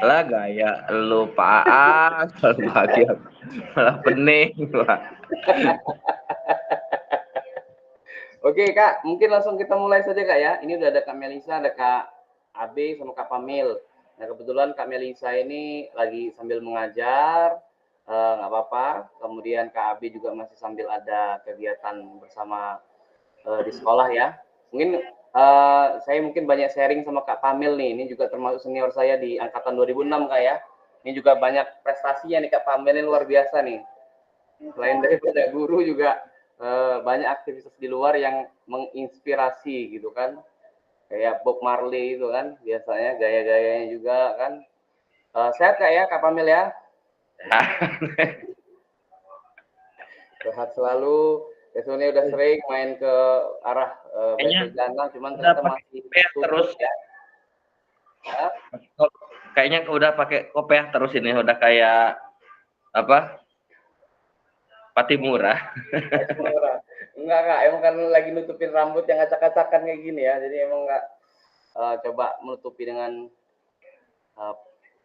Lah gaya lu Pak Aas, kalau bahagia malah pening. Wah. Oke Kak, mungkin langsung kita mulai saja Kak ya. Ini udah ada Kak Melisa, ada Kak Abe sama Kak Pamil. Nah kebetulan Kak Melisa ini lagi sambil mengajar, nggak apa-apa. Kemudian Kak Abe juga masih sambil ada kegiatan bersama di sekolah ya. Mungkin saya mungkin banyak sharing sama Kak Pamil nih. Ini juga termasuk senior saya di angkatan 2006 Kak ya. Ini juga banyak prestasinya nih Kak Pamil, ini luar biasa nih. Selain daripada guru juga banyak aktivitas di luar yang menginspirasi gitu kan, kayak Bob Marley itu kan biasanya gaya-gayanya juga kan. Sehat Kak ya Kak Pamil ya, sehat selalu. Biasanya udah sering main ke arah Kayaknya BT Jana, cuman udah ternyata pakai masih kopiah terus. tutup ya. Ya, Kayaknya udah pakai kopiah terus ini, udah kayak apa? Patimura. enggak Kak, emang kan lagi nutupin rambut yang acak-acakan kayak gini ya, jadi emang nggak coba menutupi dengan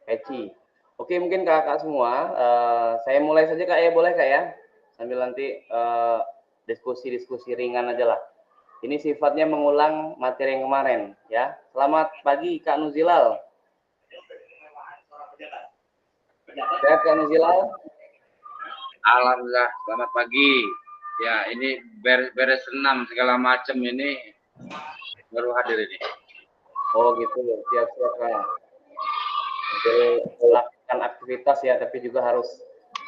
peci. Oke, mungkin kakak semua, saya mulai saja Kak ya, boleh Kak ya? Sambil nanti diskusi-diskusi ringan aja lah. Ini sifatnya mengulang materi yang kemarin ya. Selamat pagi Kak Nuzilal. Sehat Kak Nuzilal? Alhamdulillah, selamat pagi. Ya, ini beres senam segala macam ini baru hadir ini. Oh gitu, siap-siap Kak. Jadi melakukan aktivitas ya, tapi juga harus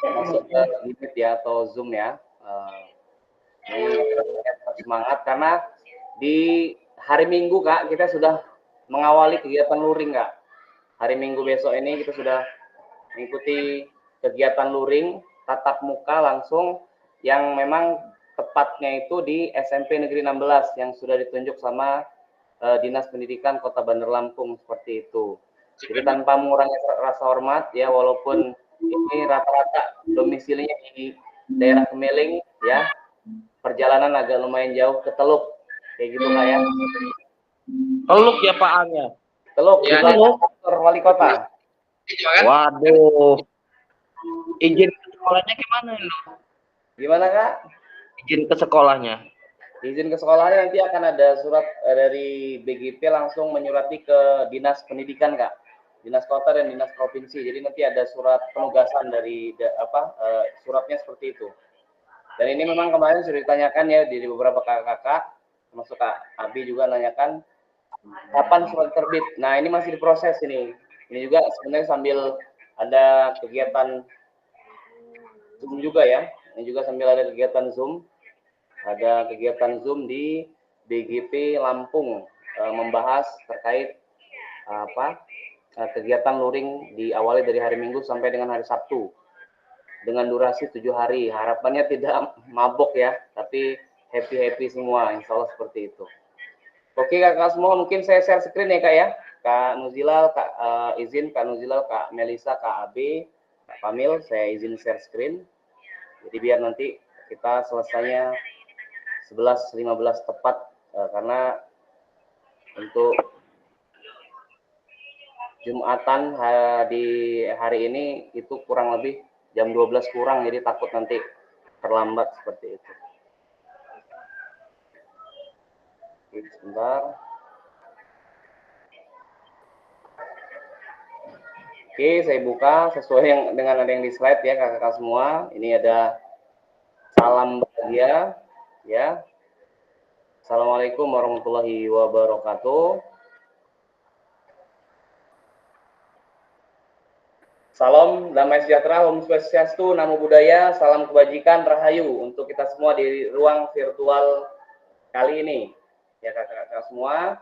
masuk ke limit ya atau Zoom ya. Ini semangat karena di hari Minggu Kak kita sudah mengawali kegiatan luring Kak. Hari Minggu besok ini kita sudah mengikuti kegiatan luring tatap muka langsung yang memang tepatnya itu di SMP Negeri 16 yang sudah ditunjuk sama Dinas Pendidikan Kota Bandar Lampung seperti itu. Jadi tanpa mengurangi rasa hormat ya, walaupun ini rata-rata domisilinya di daerah Kemeling ya, perjalanan agak lumayan jauh ke Teluk kayak gitu Kak ya. Teluk ya Pak Anya. Teluk ya, di kantor wali kota. Waduh. Izin ke sekolahnya gimana lu? Gimana Kak? Izin ke sekolahnya. Izin ke sekolahnya nanti akan ada surat dari BGP langsung menyurati ke Dinas Pendidikan Kak. Dinas Kota dan Dinas Provinsi. Jadi nanti ada surat penugasan dari suratnya seperti itu. Dan ini memang kemarin sudah ditanyakan ya di beberapa kakak-kakak, termasuk Kak Abi juga nanyakan kapan surat terbit. Nah ini masih diproses ini. Ini juga sebenarnya sambil ada kegiatan Zoom juga ya. Ini juga sambil ada kegiatan Zoom. Ada kegiatan Zoom di BGP Lampung membahas terkait kegiatan luring diawali dari hari Minggu sampai dengan hari Sabtu dengan durasi 7 hari. Harapannya tidak mabok ya, tapi happy semua, insya Allah seperti itu. Oke kakak semua, mungkin saya share screen ya Kak ya. Kak Nuzilal, Kak izin Kak Nuzilal, Kak Melisa, Kak Abe, Kak Pamil, saya izin share screen. Jadi biar nanti kita selesainya 11.15 tepat karena untuk Jumatan di hari ini itu kurang lebih jam 12 kurang, jadi takut nanti terlambat seperti itu. Sebentar. Oke, saya buka sesuai yang dengan ada yang di slide ya kakak-kakak semua. Ini ada salam bahagia ya. Assalamualaikum warahmatullahi wabarakatuh. Salam damai sejahtera, Om Swastiastu, Namo Buddhaya, salam kebajikan, rahayu untuk kita semua di ruang virtual kali ini. Ya kakak-kakak semua.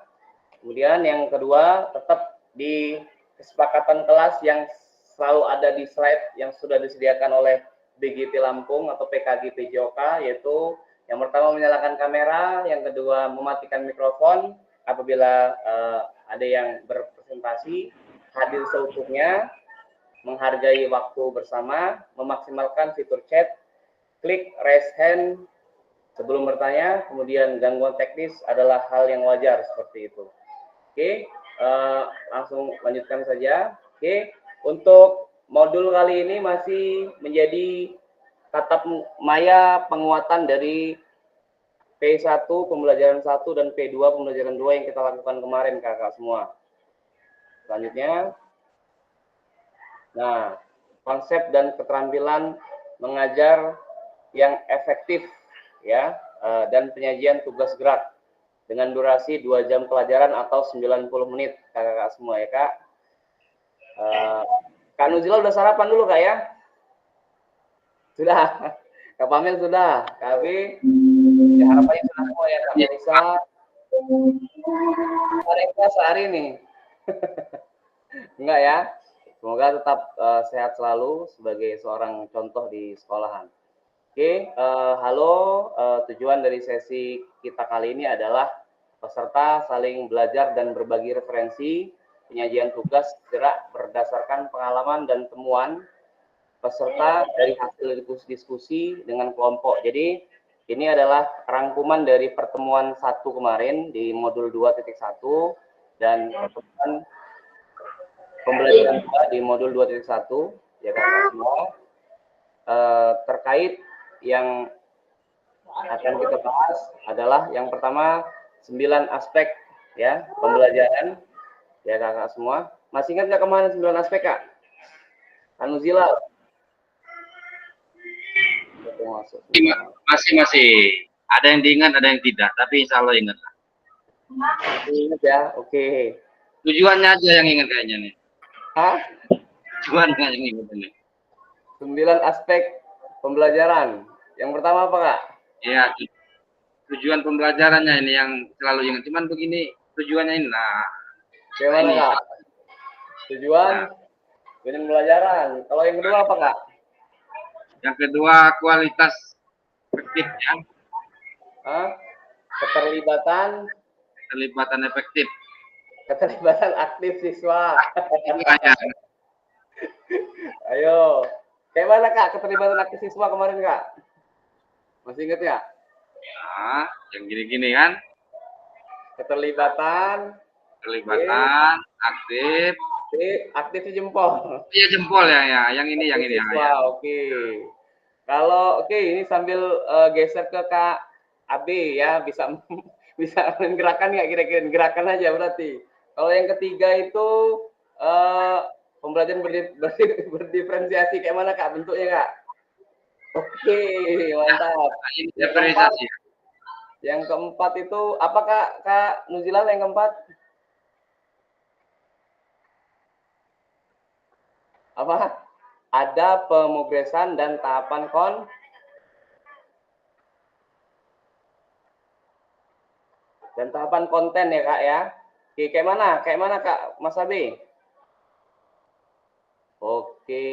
Kemudian yang kedua, tetap di kesepakatan kelas yang selalu ada di slide yang sudah disediakan oleh BGP Lampung atau PKG PJOK, yaitu yang pertama menyalakan kamera, yang kedua mematikan mikrofon apabila ada yang berpresentasi, hadir seutuhnya, menghargai waktu bersama, memaksimalkan fitur chat, klik raise hand sebelum bertanya, kemudian gangguan teknis adalah hal yang wajar seperti itu. Oke, langsung lanjutkan saja. Oke, untuk modul kali ini masih menjadi tatap maya penguatan dari P1 pembelajaran 1 dan P2 pembelajaran 2 yang kita lakukan kemarin kakak semua. Selanjutnya, nah, konsep dan keterampilan mengajar yang efektif ya, dan penyajian tugas gerak dengan durasi 2 jam pelajaran atau 90 menit kakak semua ya kak. Kak Nuzila udah sarapan dulu kak ya? Sudah. Kak Pamel sudah. Kak Abi, ya harapannya sudah semua ya Kak Melisa. Mereka sehari nih. Enggak ya? Semoga tetap sehat selalu sebagai seorang contoh di sekolahan. Oke, halo. Tujuan dari sesi kita kali ini adalah peserta saling belajar dan berbagi referensi, penyajian tugas gerak berdasarkan pengalaman dan temuan peserta dari hasil diskusi dengan kelompok. Jadi ini adalah rangkuman dari pertemuan 1 kemarin di modul 2.1 dan pertemuan pembelajaran 2 di modul 2.1 ya kan semua. Terkait yang akan kita bahas adalah yang pertama 9 aspek ya pembelajaran ya kakak semua. Masih ingat nggak kemana 9 aspek kak? Anuzila. Masih. Ada yang diingat, ada yang tidak. Tapi insya Allah ingat. Ingat ya, oke. Tujuannya aja yang ingat kayaknya nih. Hah? Tujuannya yang ingat ini. 9 aspek pembelajaran. Yang pertama apa kak? Ya, tujuan pembelajarannya ini yang selalu ingat. Cuman begini, tujuannya ini. Nah, Bagaimana ini. kak? Tujuan pembelajaran. Kalau yang kedua apa kak? Yang kedua kualitas efektif ya. Keterlibatan efektif. Keterlibatan aktif siswa. Ya. Ayo. Kayak mana kak keterlibatan aktif siswa kemarin kak? Masih ingat ya? Nah, yang gini-gini kan. Keterlibatan aktif. Aktif jempol. Iya jempol ya. Yang ini siswa, ya. Oke. Kalau ini sambil geser ke Kak AB ya, bisa gerakan nggak kira-kira? Gerakan aja berarti. Kalau yang ketiga itu pembelajaran berdiferensiasi kayak mana kak bentuknya kak? Oke, mantap. Yang keempat itu apa kak Nuzila yang keempat? Apa? Ada pemugresan dan tahapan konten ya kak ya. Oke, kayak mana kak Mas Abi? Oke.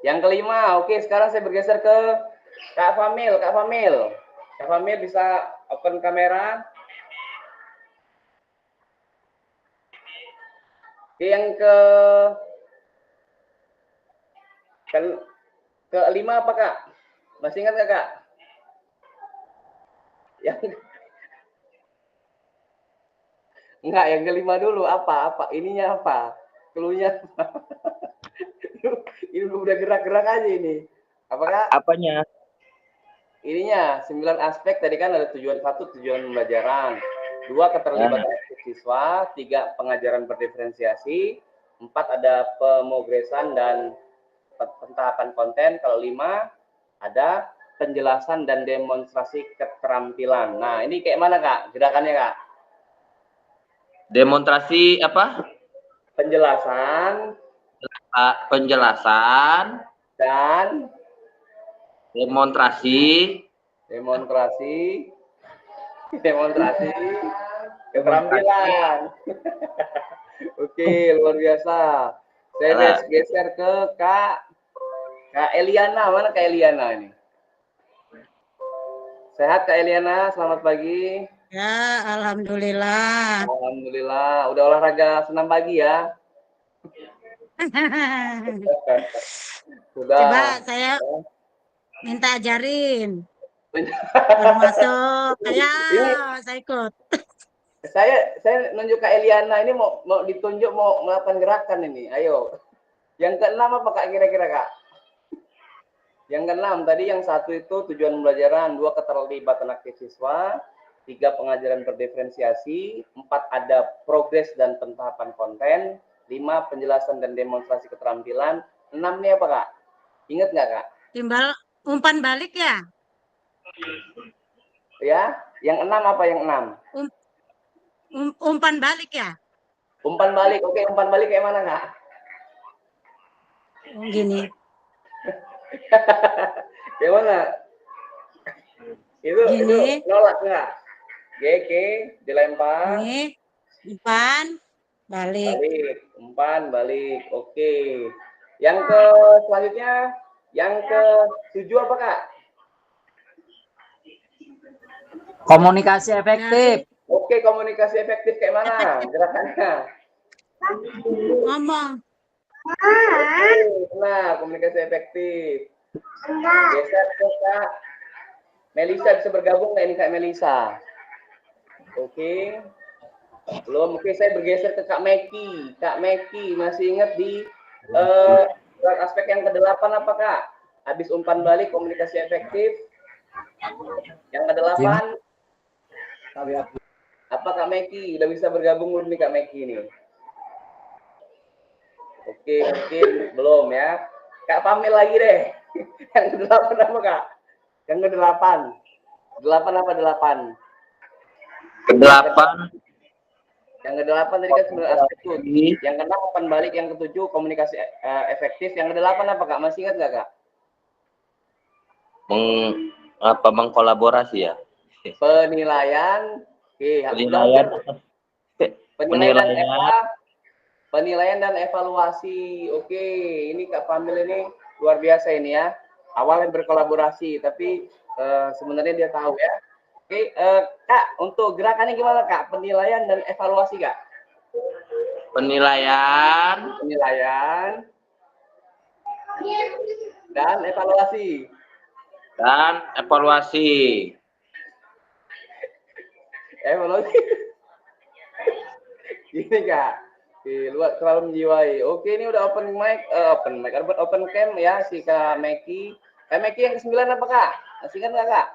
Yang kelima, oke sekarang saya bergeser ke Kak Famil. Kak Famil bisa open kamera. Oke, yang kelima apa kak? Masih ingat nggak kak? Enggak, yang kelima dulu apa? Ininya apa? Cluenya apa? Ini udah gerak-gerak aja ini. Apakah? Apanya? Ininya 9 aspek tadi kan ada tujuan 1 tujuan pembelajaran, 2 keterlibatan siswa, 3 pengajaran berdiferensiasi, 4 ada pemugresan dan pentahapan konten, kalau 5 ada penjelasan dan demonstrasi keterampilan. Nah, ini kayak mana kak gerakannya kak? Demonstrasi apa? Penjelasan dan demonstrasi keterampilan. Oke, luar biasa. Saya geser ke Kak Eliana. Mana Kak Eliana ini? Sehat Kak Eliana, selamat pagi. Ya, alhamdulillah. Alhamdulillah. Udah olahraga senam pagi ya? Sudah. Coba saya minta ajarin. Baru masuk. Ayo, saya ikut. Saya nunjuk Kak Eliana ini mau ditunjuk mau melakukan gerakan ini. Ayo. Yang keenam apa Kak kira-kira Kak? Yang keenam tadi yang satu itu tujuan pembelajaran, 2 keterlibatan aktif siswa, 3 pengajaran berdiferensiasi, 4 ada progres dan pentahapan konten, 5 penjelasan dan demonstrasi keterampilan, 6 nih apa Kak? Ingat nggak Kak? Timbal umpan balik ya? Ya, yang 6 apa yang 6? Umpan balik ya? Umpan balik, oke umpan balik kayak mana Kak? Oh, gini. Kayak mana? Itu Gini. nolak nggak? GK dilempar. Ini umpan balik. Umpan balik. Oke. Yang ke selanjutnya, yang ke 7 apa Kak? Komunikasi efektif. Oke, komunikasi efektif kayak mana gerakannya? Ngomong. Nah, komunikasi efektif. Geser ke Kak Melisa, bisa bergabung nggak ini Kak Melisa? Oke. Belum, oke saya bergeser ke Kak Meki. Kak Meki, masih ingat di aspek yang ke-8 apa Kak? Habis umpan balik, komunikasi efektif. Yang ke-8? Apa Kak Meki? Udah bisa bergabung belum nih Kak Meki ini? Oke, mungkin belum ya. Kak Pamil lagi deh. Yang ke-8 apa Kak? Yang ke-8. 8 apa 8? Ke-8. Yang ke-8 tadi kan 9 aspek tuh. Yang ke-6 umpan balik, yang ke-7 komunikasi efektif. Yang ke-8 apa Kak? Masih ingat nggak Kak? Mengkolaborasi ya? Penilaian. Oke, penilaian dan evaluasi. Oke, ini Kak Pamil ini luar biasa ini ya. Awalnya berkolaborasi, tapi sebenarnya dia tahu ya. Oke, Kak, untuk gerakannya gimana Kak? Penilaian dan evaluasi Kak? Penilaian dan evaluasi. Evaluasi. Gini Kak. Oke, luar terlalu menjiwai. Oke, ini udah open cam ya si Kak Meki. Kak Meki yang ke-9 apa Kak? Masih ingat nggak Kak?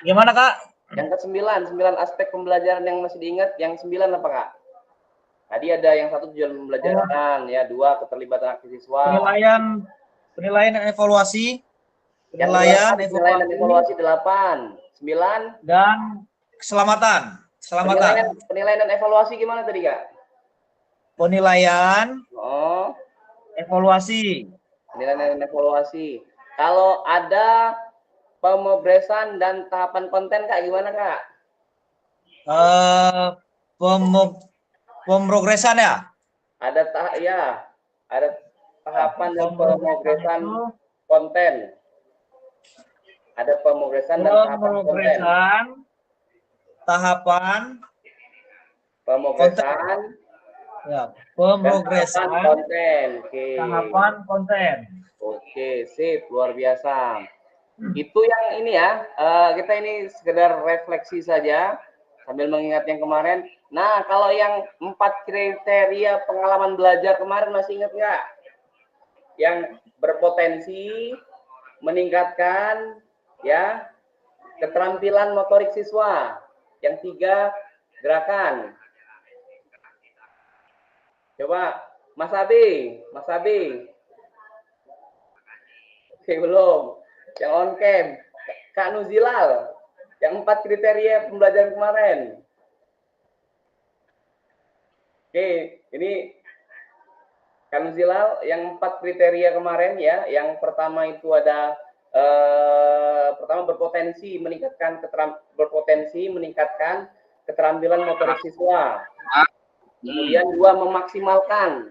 Gimana Kak? Yang ke-9, 9 aspek pembelajaran yang masih diingat, yang 9 apa Kak? Tadi ada yang 1 tujuan pembelajaran, ya 2 keterlibatan aktif siswa. Penilaian dan evaluasi. Penilaian dan evaluasi 8. 9 dan keselamatan. Penilaian dan evaluasi gimana tadi Kak? Penilaian, evaluasi. Penilaian dan evaluasi. Kalau ada pemrograman dan tahapan konten Kak gimana Kak? Pemrograman ya? Ada tahapan dan pemrograman konten. Ada pemrograman dan tahapan konten. Pemrograman konten. Oke. Tahapan konten. Oke, sip, luar biasa. Itu yang ini ya, kita ini sekedar refleksi saja sambil mengingat yang kemarin. Nah, kalau yang 4 kriteria pengalaman belajar kemarin masih ingat nggak? Yang berpotensi meningkatkan ya keterampilan motorik siswa. Yang 3 gerakan. Coba Mas Abi. Oke, belum. Yang on cam. Kak Nuzilal. Yang 4 kriteria pembelajaran kemarin. Oke, ini Kak Nuzilal yang 4 kriteria kemarin ya. Yang pertama itu ada pertama berpotensi meningkatkan keterampilan motorik siswa. Kemudian 2 memaksimalkan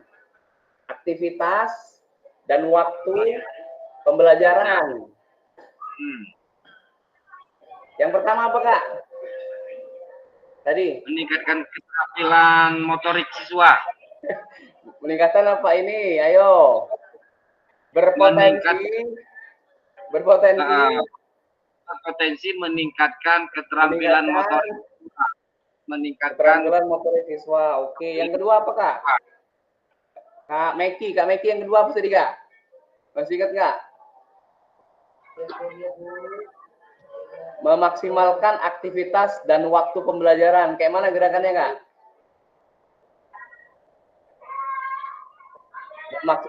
aktivitas dan waktu pembelajaran. Yang pertama apa Kak? Tadi meningkatkan keterampilan motorik siswa. Meningkatkan apa ini? Ayo. Berpotensi berpotensi meningkatkan keterampilan motor, meningkatkan keterampilan motorik siswa. Oke, yang kedua apa Kak? Kak Meki yang kedua apa tadi Kak? Masih ingat nggak? Memaksimalkan aktivitas dan waktu pembelajaran. Kayak mana gerakannya Kak?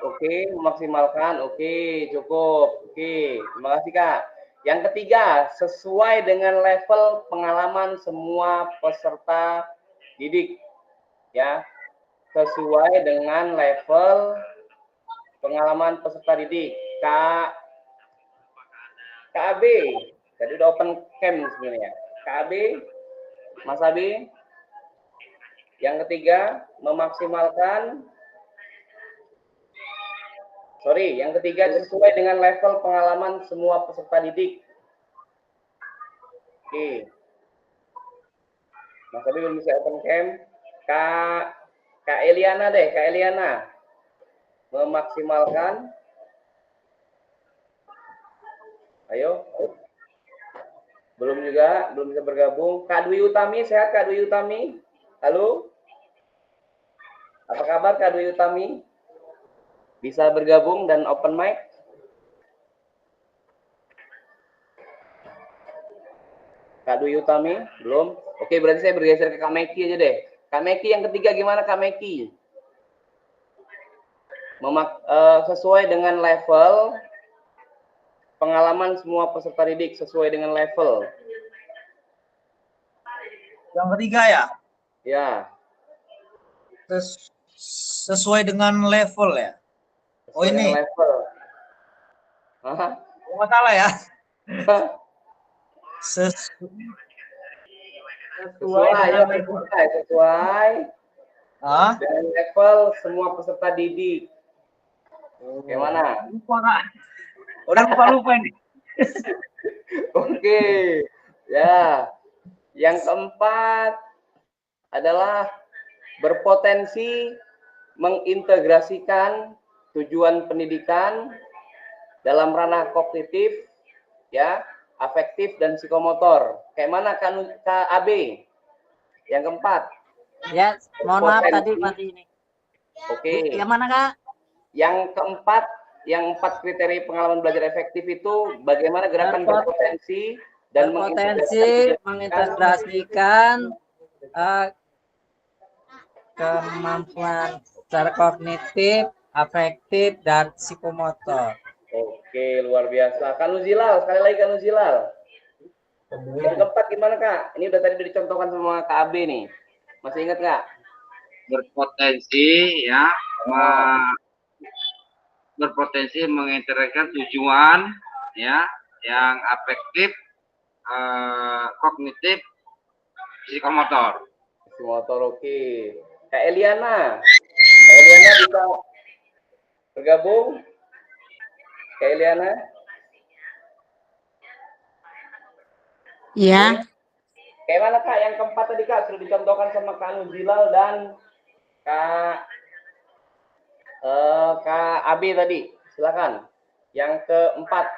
Oke, memaksimalkan. Oke, cukup. Oke, terima kasih Kak. Yang ketiga, sesuai dengan level pengalaman semua peserta didik. Ya, sesuai dengan level pengalaman peserta didik. KB, tadi udah open cam sebenarnya. KB, Mas Abi. Yang ketiga, yang ketiga sesuai dengan level pengalaman semua peserta didik. Oke. Mas Abi belum bisa open cam. Kak Eliana deh, Kak Eliana. Memaksimalkan. Ayo. Belum bisa bergabung. Kak Dwi Utami, sehat Kak Dwi Utami? Halo? Apa kabar Kak Dwi Utami? Bisa bergabung dan open mic? Kak Dwi Utami? Belum? Oke, berarti saya bergeser ke Kak Meki aja deh. Kak Meki yang ketiga gimana Kak Meki? Sesuai dengan level pengalaman semua peserta didik, sesuai dengan level. Yang ketiga ya? Ya. Sesuai dengan level ya? Oh Sesuai ini. dengan level. Hah? Nggak salah ya? Sesuai dengan level. Sesuai dengan level semua peserta didik. Gimana? Udah lupa ini. Oke. Ya. Yang keempat adalah berpotensi mengintegrasikan tujuan pendidikan dalam ranah kognitif, ya, afektif dan psikomotor. Kayak mana Kak AB? Yang keempat. Ya, mohon maaf tadi mati ini. Oke. Yang mana Kak? Yang keempat, yang 4 kriteria pengalaman belajar efektif itu bagaimana gerakan berpotensi dan mengintegrasikan kemampuan secara kognitif, afektif, dan psikomotor. Oke, luar biasa. Kak Nuzilal, sekali lagi Kak Nuzilal. Yang keempat gimana Kak? Ini udah tadi dicontohkan sama Kak AB nih. Masih ingat nggak? Berpotensi ya, berpotensi mengintegrasikan tujuan ya yang afektif, kognitif, psikomotor. Psikomotor, oke. Kak Eliana bisa bergabung? Kak Eliana? Iya. Kayak mana Kak? Yang keempat tadi Kak sudah dicontohkan sama Kak Nuzilal dan Kak Abi tadi. Silakan. Yang keempat.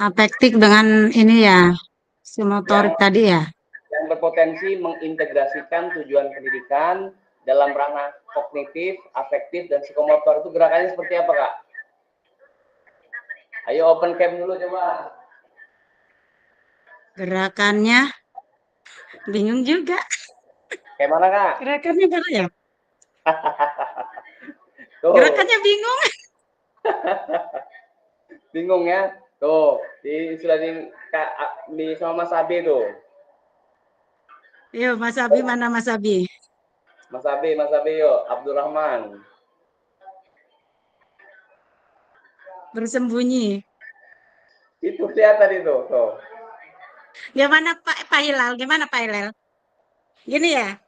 Afektif dengan ini ya, psikomotorik tadi ya. Yang berpotensi mengintegrasikan tujuan pendidikan dalam ranah kognitif, afektif, dan psikomotor. Itu gerakannya seperti apa Kak? Ayo open cam dulu coba. Gerakannya bingung juga. Kayak mana Kak? Gerakannya mana ya? Tuh. Gerakannya bingung. Bingung ya? Tuh, sudah di sama Mas Abi tuh. Yuk, Mas Abi, mana Mas Abi? Mas Abi yuk, Abdurrahman. Bersembunyi. Itu kelihatan itu, tuh. Gimana Pak Hilal? Gimana Pak Hilal? Gini ya?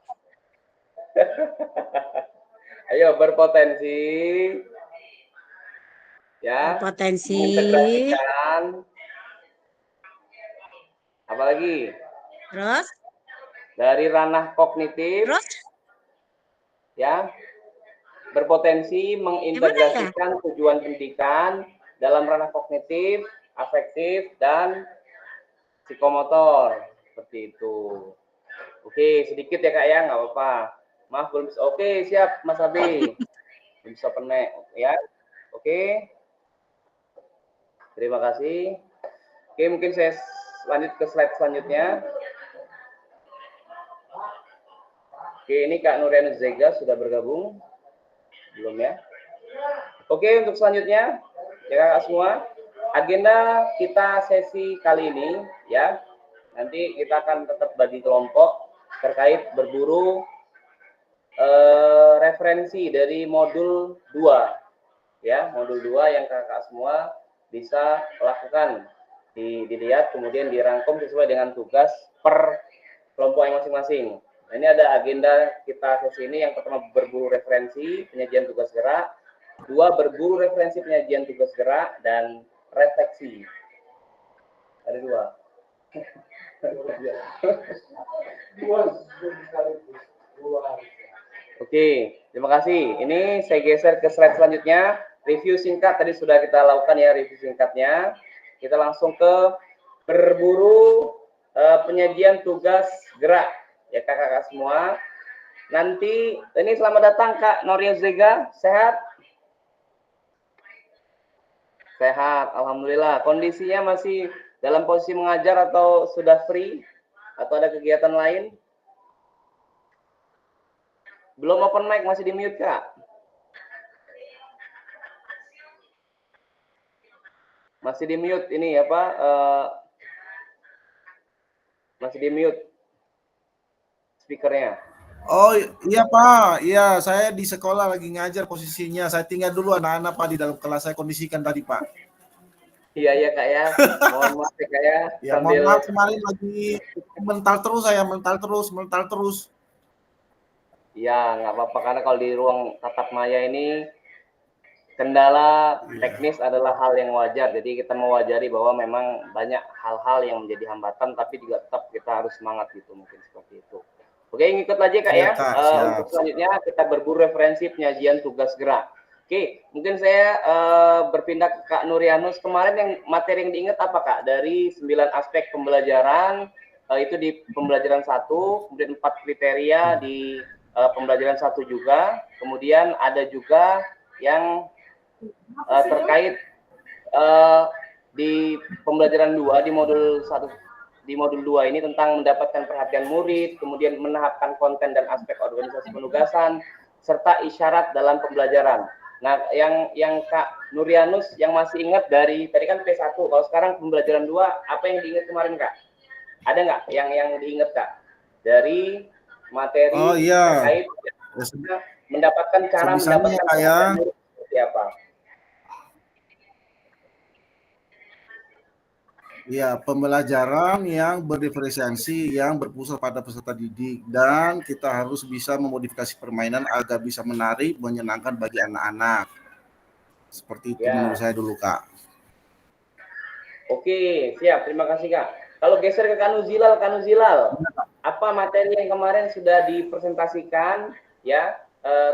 Ayo berpotensi. Ya. Berpotensi. Integrasikan. Apalagi? Terus? Dari ranah kognitif. Terus? Ya. Berpotensi mengintegrasikan tujuan pendidikan dalam ranah kognitif, afektif, dan psikomotor. Seperti itu. Oke, sedikit ya Kak ya, nggak apa-apa. Maaf belum bisa. Oke, siap Mas Abi. Belum bisa open mic ya. Oke. Terima kasih. Oke, mungkin saya lanjut ke slide selanjutnya. Oke, ini Kak Nurianus Zega sudah bergabung. Belum ya? Oke, untuk selanjutnya, ya Kakak semua, agenda kita sesi kali ini, ya, nanti kita akan tetap bagi kelompok terkait berburu referensi dari modul 2, ya, modul 2 yang Kakak semua bisa lakukan, dilihat, kemudian dirangkum sesuai dengan tugas per kelompok yang masing-masing. Nah, ini ada agenda kita sesi ini. Yang pertama berburu referensi, penyajian tugas gerak. 2, berburu referensi penyajian tugas gerak, dan refleksi. Ada 2. Oke, terima kasih. Ini saya geser ke slide selanjutnya. Review singkat tadi sudah kita lakukan ya, review singkatnya. Kita langsung ke berburu penyajian tugas gerak. Ya kakak-kakak semua. Nanti ini selamat datang Kak Nurianus Zega, sehat? Sehat, alhamdulillah. Kondisinya masih dalam posisi mengajar atau sudah free? Atau ada kegiatan lain? Belum open mic, masih di mute Kak? Masih di mute ini apa? Masih di mute speakernya. Oh iya Pak, iya saya di sekolah lagi ngajar posisinya. Saya tinggal dulu anak-anak Pak di dalam kelas, saya kondisikan tadi Pak. Iya ya Kak ya, mohon maaf ya Kak ya. Ya Sambil... mohon maaf kemarin lagi mental terus. Iya nggak apa-apa, karena kalau di ruang tatap maya ini kendala teknis adalah hal yang wajar. Jadi kita mewajari bahwa memang banyak hal-hal yang menjadi hambatan, tapi juga tetap kita harus semangat gitu, mungkin seperti itu. Oke, ngikut aja Kak ya. Untuk selanjutnya kita berburu referensi penyajian tugas gerak. Oke, mungkin saya berpindah ke Kak Nurianus. Kemarin yang materi yang diingat apa Kak? Dari 9 aspek pembelajaran, itu di pembelajaran 1, kemudian 4 kriteria di pembelajaran 1 juga. Kemudian ada juga yang terkait di pembelajaran 2 di modul 1, di modul 2 ini tentang mendapatkan perhatian murid, kemudian menahapkan konten dan aspek organisasi penugasan, serta isyarat dalam pembelajaran. Nah, yang Kak Nurianus yang masih ingat dari tadi kan P1, kalau sekarang pembelajaran 2, apa yang diingat kemarin Kak? Ada nggak yang diingat Kak? Dari materi terkait mendapatkan cara mendapatkan perhatian murid seperti apa? Ya, pembelajaran yang berdiferensiasi, yang berpusat pada peserta didik, dan kita harus bisa memodifikasi permainan agar bisa menarik, menyenangkan bagi anak-anak. Seperti itu menurut saya dulu, Kak. Oke, siap. Terima kasih, Kak. Kalau geser ke Kanuzilal, apa materi yang kemarin sudah dipresentasikan, ya,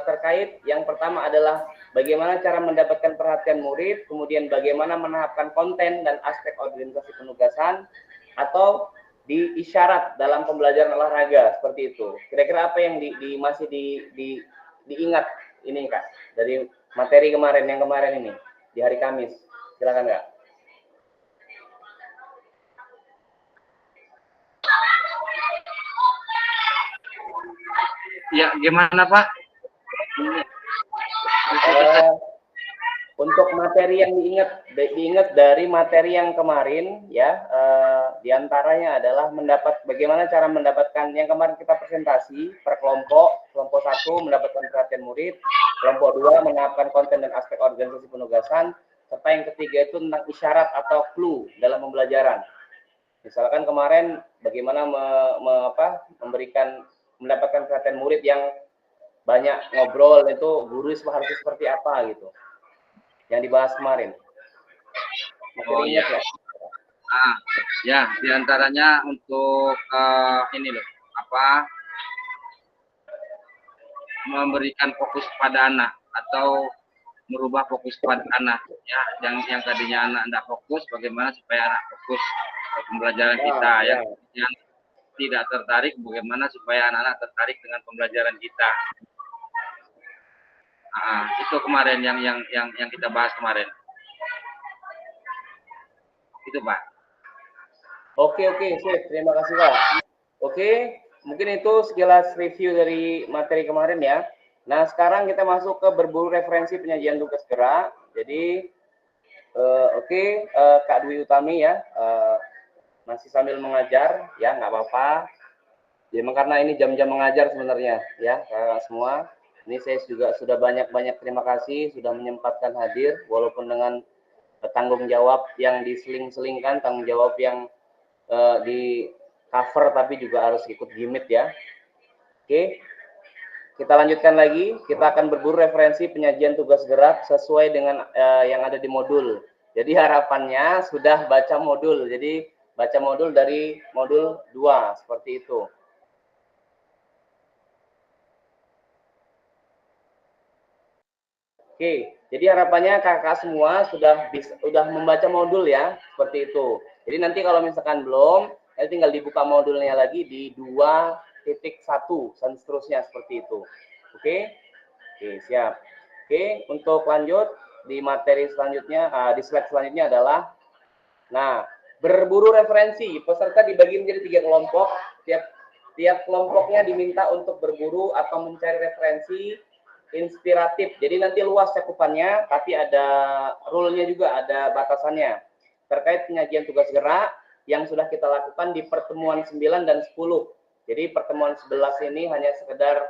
terkait yang pertama adalah bagaimana cara mendapatkan perhatian murid, kemudian bagaimana menahapkan konten dan aspek organisasi penugasan, atau di isyarat dalam pembelajaran olahraga, seperti itu. Kira-kira apa yang masih diingat ini Kak, dari materi kemarin, yang kemarin ini, di hari Kamis. Silakan Kak. Ya, gimana Pak? Untuk materi yang diingat dari materi yang kemarin, ya, diantaranya adalah bagaimana cara mendapatkan, yang kemarin kita presentasi per kelompok 1 mendapatkan perhatian murid, kelompok 2 menahapkan konten dan aspek organisasi penugasan, serta yang ketiga itu tentang isyarat atau clue dalam pembelajaran. Misalkan kemarin bagaimana mendapatkan perhatian murid yang banyak ngobrol, itu guru harus seperti apa gitu, yang dibahas kemarin. Oh iya. Ya, diantaranya untuk ini loh, memberikan fokus pada anak, atau merubah fokus pada anak ya, yang tadinya anak tidak fokus, bagaimana supaya anak fokus ke pembelajaran kita ya. Yang tidak tertarik, bagaimana supaya anak-anak tertarik dengan pembelajaran kita. Nah, itu kemarin yang kita bahas kemarin. Itu Pak. Oke, sip. Terima kasih Pak. Oke, mungkin itu sekilas review dari materi kemarin ya. Nah, sekarang kita masuk ke berburu referensi penyajian tugas gerak. Jadi, Kak Dwi Utami ya, masih sambil mengajar, ya nggak apa-apa. Jadi karena ini jam-jam mengajar sebenarnya, ya kakak semua. Ini saya juga sudah banyak-banyak terima kasih sudah menyempatkan hadir, walaupun dengan tanggung jawab yang diseling-selingkan, tanggung jawab yang di cover tapi juga harus ikut gimmick ya. Oke. Kita lanjutkan lagi, kita akan berburu referensi penyajian tugas gerak sesuai dengan yang ada di modul. Jadi harapannya sudah baca modul, jadi baca modul dari modul 2, seperti itu. Oke, jadi harapannya kakak semua sudah membaca modul ya, seperti itu. Jadi nanti kalau misalkan belum, tinggal dibuka modulnya lagi di 2.1 dan seterusnya seperti itu. Oke, siap. Oke, untuk lanjut di materi selanjutnya, di slide selanjutnya adalah, nah, berburu referensi. Peserta dibagi menjadi 3 kelompok. Tiap kelompoknya diminta untuk berburu atau mencari referensi inspiratif. Jadi nanti luas cakupannya, tapi ada rule-nya juga, ada batasannya. Terkait penyajian tugas gerak yang sudah kita lakukan di pertemuan 9 dan 10. Jadi pertemuan 11 ini hanya sekedar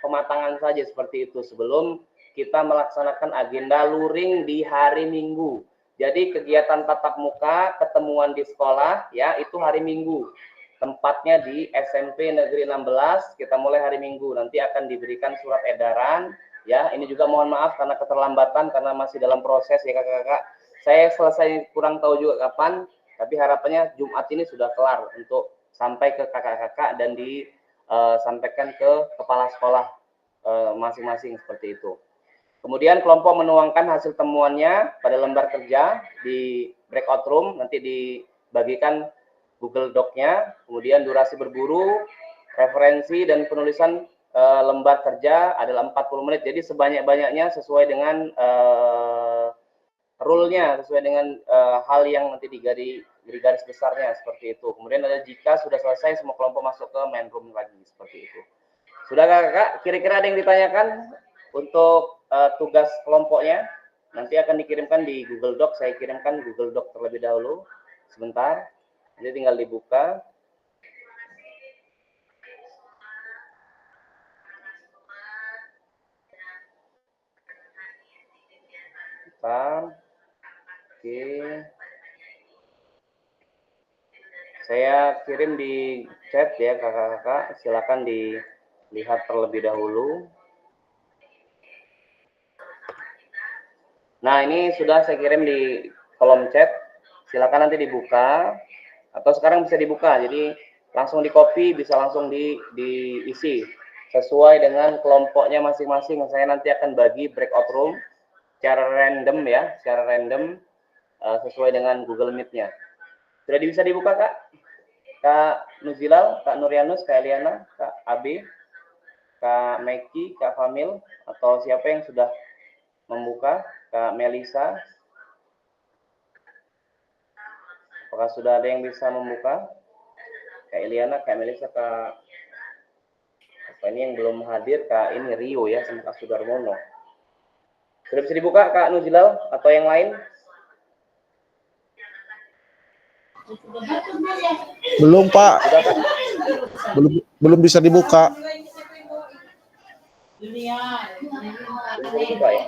pematangan saja seperti itu sebelum kita melaksanakan agenda luring di hari Minggu. Jadi kegiatan tatap muka, ketemuan di sekolah ya itu hari Minggu. Tempatnya di SMP Negeri 16, kita mulai hari Minggu. Nanti akan diberikan surat edaran ya. Ini juga mohon maaf karena keterlambatan karena masih dalam proses ya kakak-kakak. Saya selesai kurang tahu juga kapan, tapi harapannya Jumat ini sudah kelar untuk sampai ke kakak-kakak dan disampaikan ke kepala sekolah masing-masing seperti itu. Kemudian kelompok menuangkan hasil temuannya pada lembar kerja di breakout room, nanti dibagikan Google Doc-nya, kemudian durasi berburu, referensi dan penulisan lembar kerja adalah 40 menit. Jadi sebanyak-banyaknya sesuai dengan rule-nya, sesuai dengan hal yang nanti di garis besarnya seperti itu. Kemudian ada jika sudah selesai semua kelompok masuk ke main room lagi seperti itu. Sudah kakak, kira-kira ada yang ditanyakan untuk tugas kelompoknya? Nanti akan dikirimkan di Google Doc. Saya kirimkan Google Doc terlebih dahulu. Sebentar. Jadi tinggal dibuka. Bentar. Oke. Saya kirim di chat ya kakak-kakak. Silakan dilihat terlebih dahulu. Nah, ini sudah saya kirim di kolom chat. Silakan nanti dibuka atau sekarang bisa dibuka. Jadi langsung di copy, bisa langsung diisi sesuai dengan kelompoknya masing-masing. Saya nanti akan bagi breakout room secara random ya, secara random sesuai dengan Google Meet-nya. Sudah bisa dibuka Kak? Kak Nuzilal, Kak Nurianus, Kak Eliana, Kak Abi, Kak Meki, Kak Famil, atau siapa yang sudah membuka? Kak Melisa, apakah sudah ada yang bisa membuka? Kak Eliana, Kak Melisa, Kak apa ini yang belum hadir? Kak ini Rio ya, sama Kak Sudarmono. Sudah bisa dibuka Kak Nuzilal atau yang lain? Belum Pak. Sudah Kak? Belum bisa dibuka. Belum dibuka ya?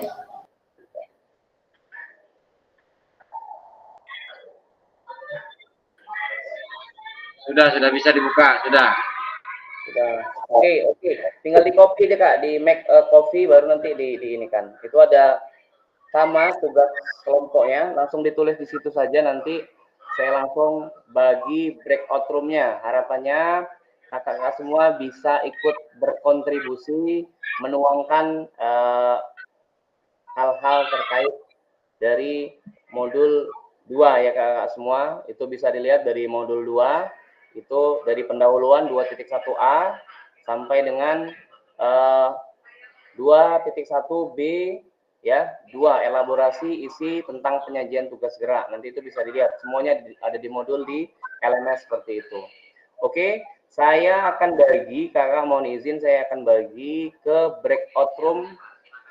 Sudah bisa dibuka, sudah. Oke. Tinggal di copy deh Kak, di make a copy baru nanti di ini kan. Itu ada sama tugas kelompoknya, langsung ditulis di situ saja nanti saya langsung bagi breakout room-nya. Harapannya kakak-kakak semua bisa ikut berkontribusi menuangkan hal-hal terkait dari modul 2 ya kakak semua. Itu bisa dilihat dari modul 2, itu dari pendahuluan 2.1a sampai dengan 2.1b ya, 2 elaborasi isi tentang penyajian tugas gerak. Nanti itu bisa dilihat semuanya ada di modul di LMS seperti itu. Oke, saya akan bagi, kakak mohon izin saya akan bagi ke breakout room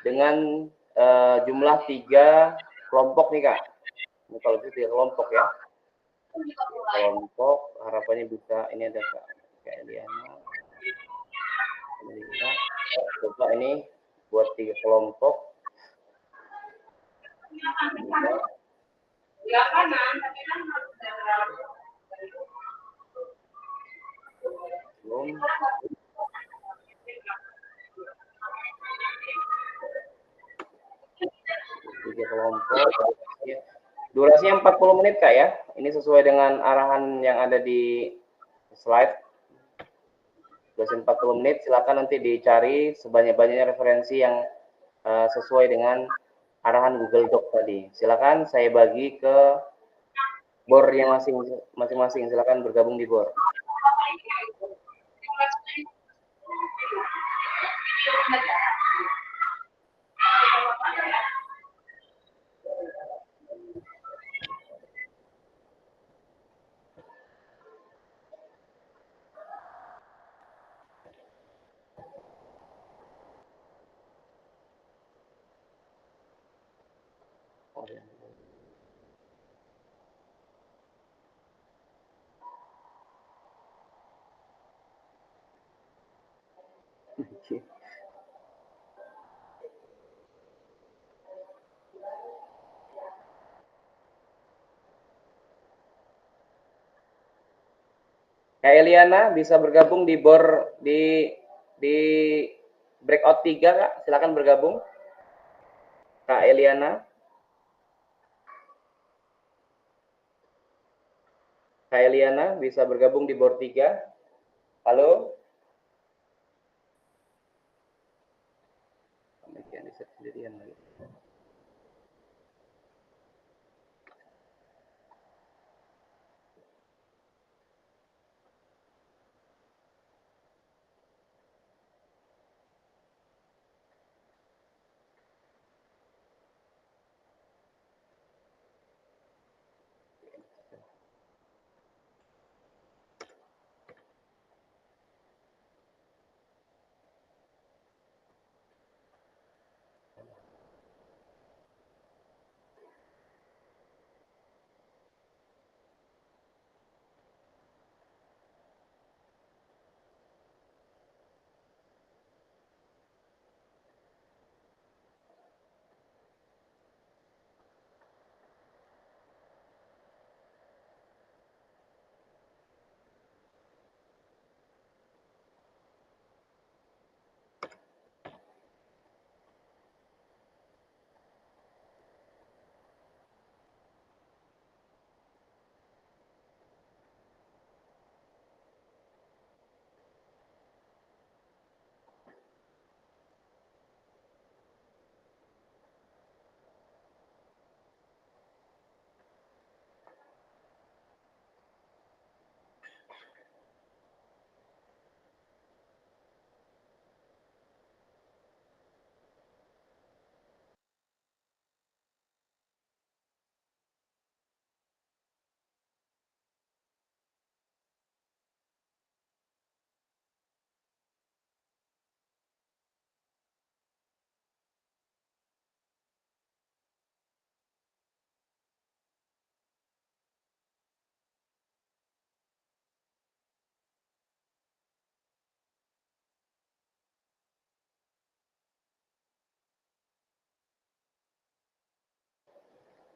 dengan jumlah 3 kelompok nih kak. Ini kalau itu 3 kelompok ya. Kelompok harapannya bisa, ini ada kak Eliana. Coba ini buat 3 kelompok. Belum. Tiga kelompok. Durasinya 40 menit kak ya. Ini sesuai dengan arahan yang ada di slide. Durasi 40 menit. Silakan nanti dicari sebanyak-banyaknya referensi yang sesuai dengan arahan Google Doc tadi. Silakan saya bagi ke bornya masing-masing. Silakan bergabung di bor. Kak Eliana bisa bergabung di bor di breakout 3 Kak, silakan bergabung. Kak Eliana. Kak Eliana bisa bergabung di bor 3. Halo? Sendirian lagi.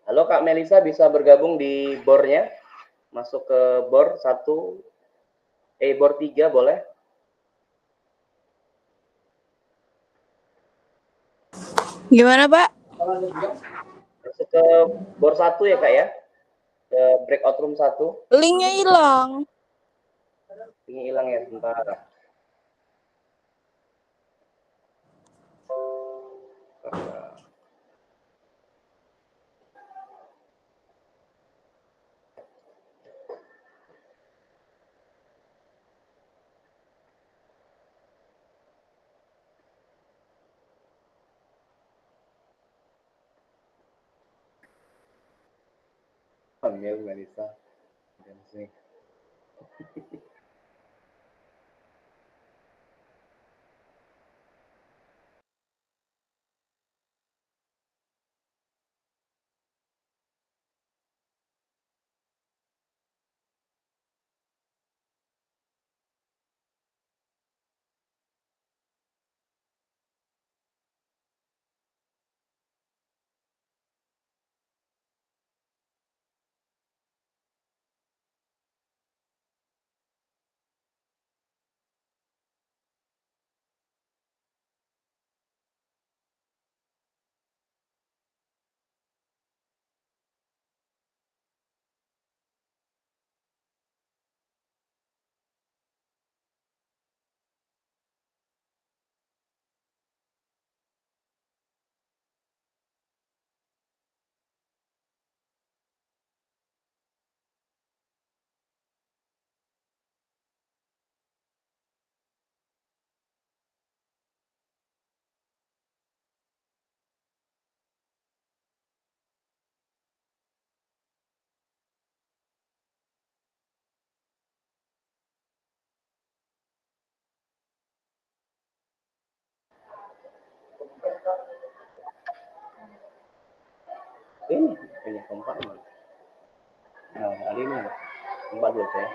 Halo Kak Melisa bisa bergabung di bornya? Masuk ke bor 1, bor 3 boleh? Gimana, Pak? Masuk ke bor 1 ya Kak ya? Ke breakout room 1. Linknya hilang. Ini hilang ya, sebentar. Hamil Melisa. Dancing. Ini keempat mana? Nah, kali ini keempat dulu ya.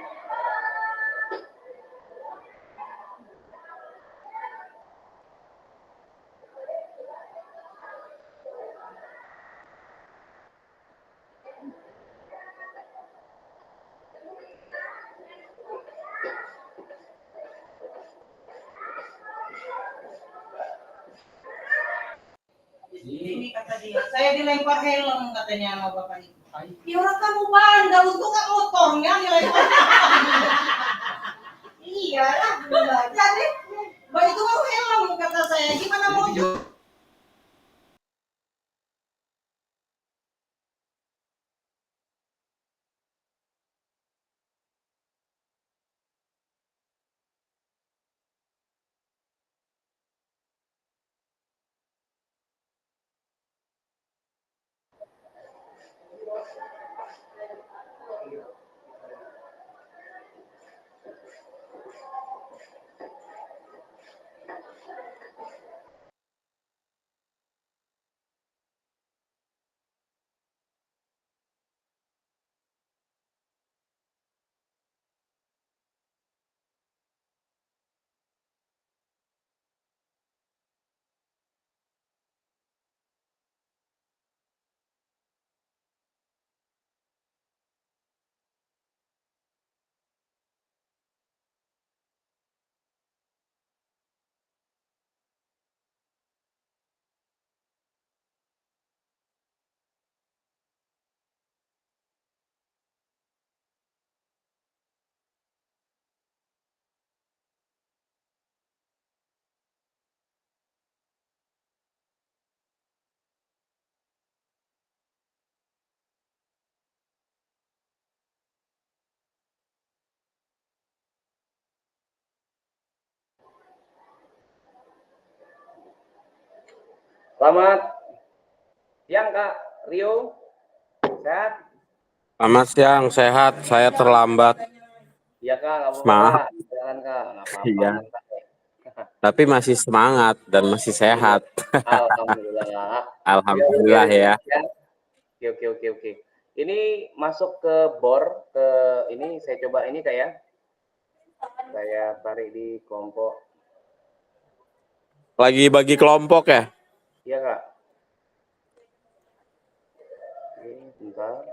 Ini kata dia, saya dilempar helm katanya sama bapak itu. Ya orang kamu bandel, untuk nggak motornya dilempar. Iya lah, jadi itu mau helm kata saya, gimana mau? Selamat siang Kak Rio, sehat? Selamat siang, sehat. Saya terlambat. Iya Kak, nggak apa-apa Maaf. Kak. Silakan Kak, nggak apa-apa. Iya. Santai. Tapi masih semangat dan masih sehat. Alhamdulillah. Alhamdulillah ya. Oke. Ini masuk ke bor, ke ini saya coba ini Kak ya. Saya tarik di kelompok. Lagi bagi kelompok ya? Iya Kak. Oke, bentar.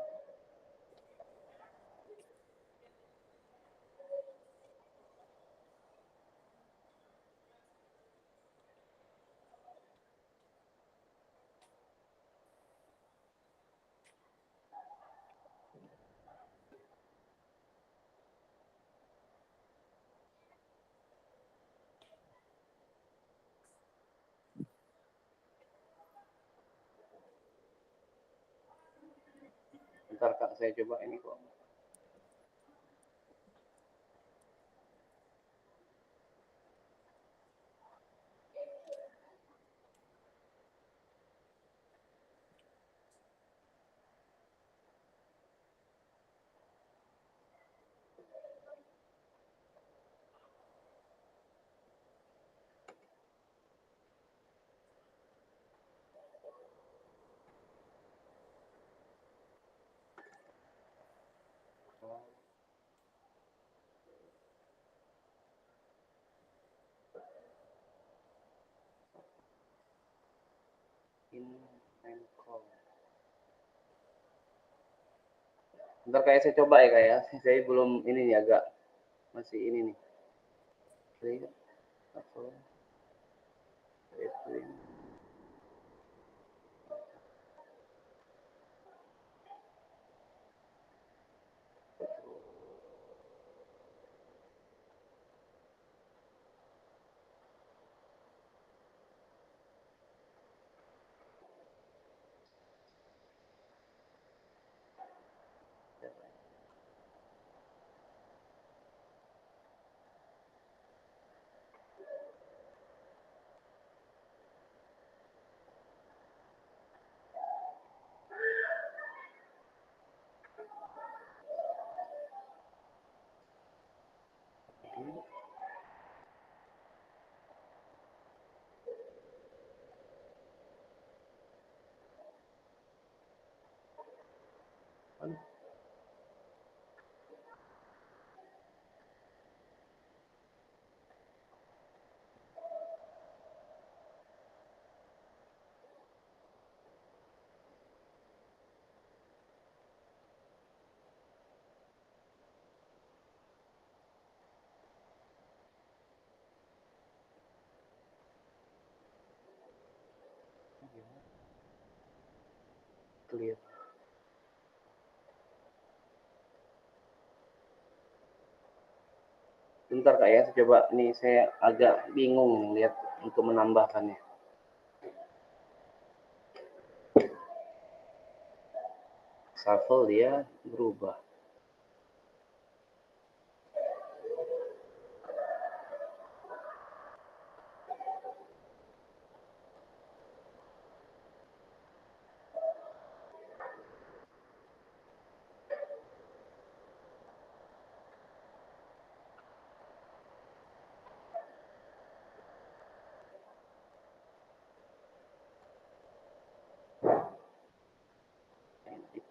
Bentar Kak, saya coba ini kok. and call. Bentar kayak saya coba ya, kayak saya belum ini nih, agak masih ini nih. Clear atau itu. Clear. Bentar kak ya, coba nih, saya agak bingung nih lihat untuk menambahkannya. Shuffle dia berubah.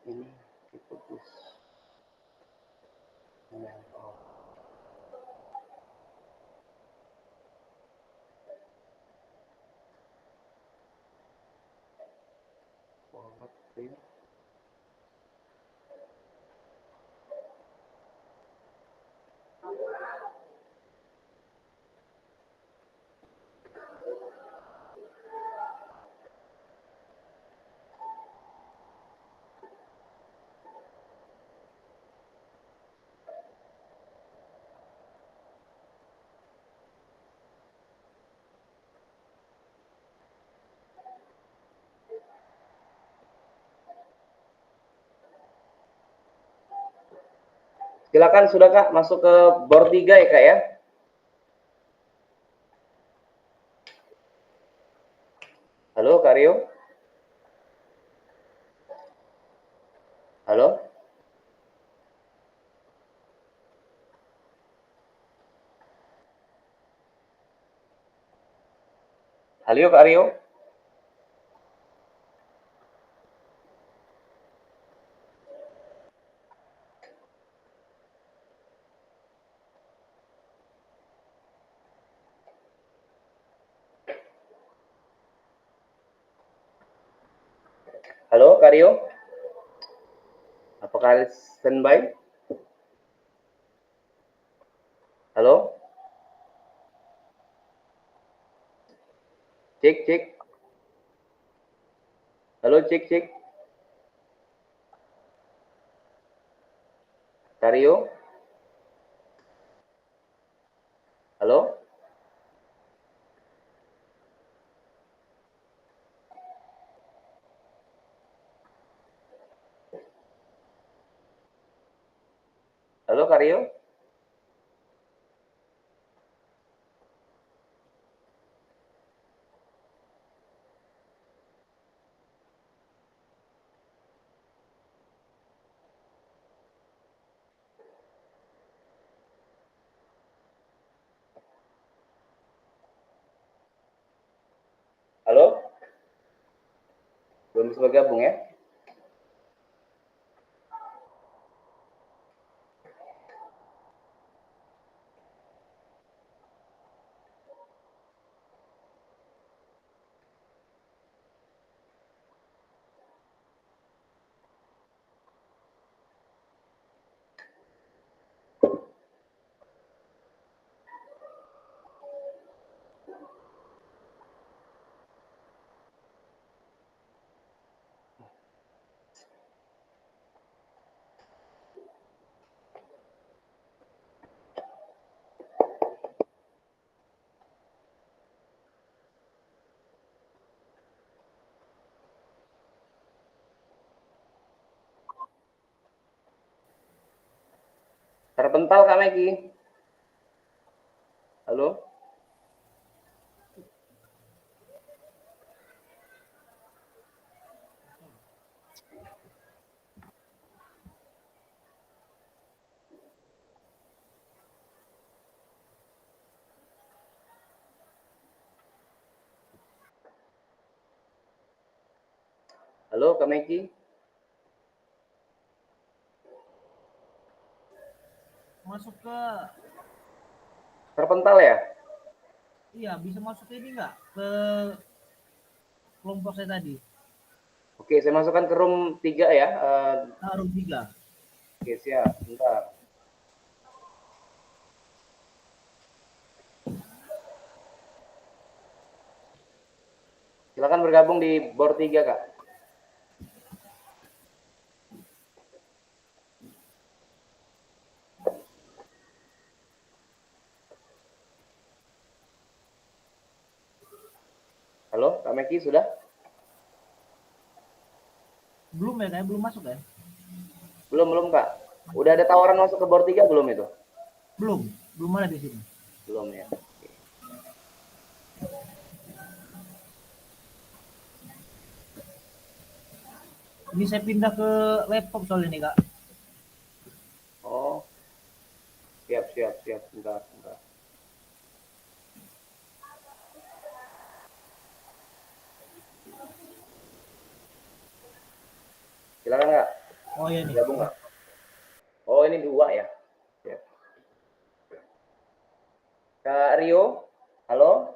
Ini diputus. Forward clear. Silakan sudah kak, masuk ke board 3 ya kak ya. Halo Kak Rio. Halo. Halo Kak Rio. Halo Kak Rio. Apakah standby? Halo. Cek cek. Halo cek cek. Kak Rio. Halo. Halo Kak Rio. Halo. Belum bisa bergabung ya? Terpental Kak Meki. Halo? Halo Kak Meki? Masuk ke, Terpental ya? iya bisa masuk ke ini nggak? Ke kelompok saya tadi. Oke, saya masukkan ke room 3 ya. Room 3. Oke, siap. Bentar. Silakan bergabung di board 3, Kak. Halo, Kak Meki sudah? Belum ya, kayak belum masuk ya? Belum, Kak. Udah ada tawaran masuk ke board 3 belum itu? Belum ada di sini. Belum ya. Ini saya pindah ke laptop soal ini, Kak. Oh. Siap. Bentar. Silakan, Kak. Oh iya nih. Gabung, Kak. Oh, ini 2 ya. Siap. Kak Rio, halo?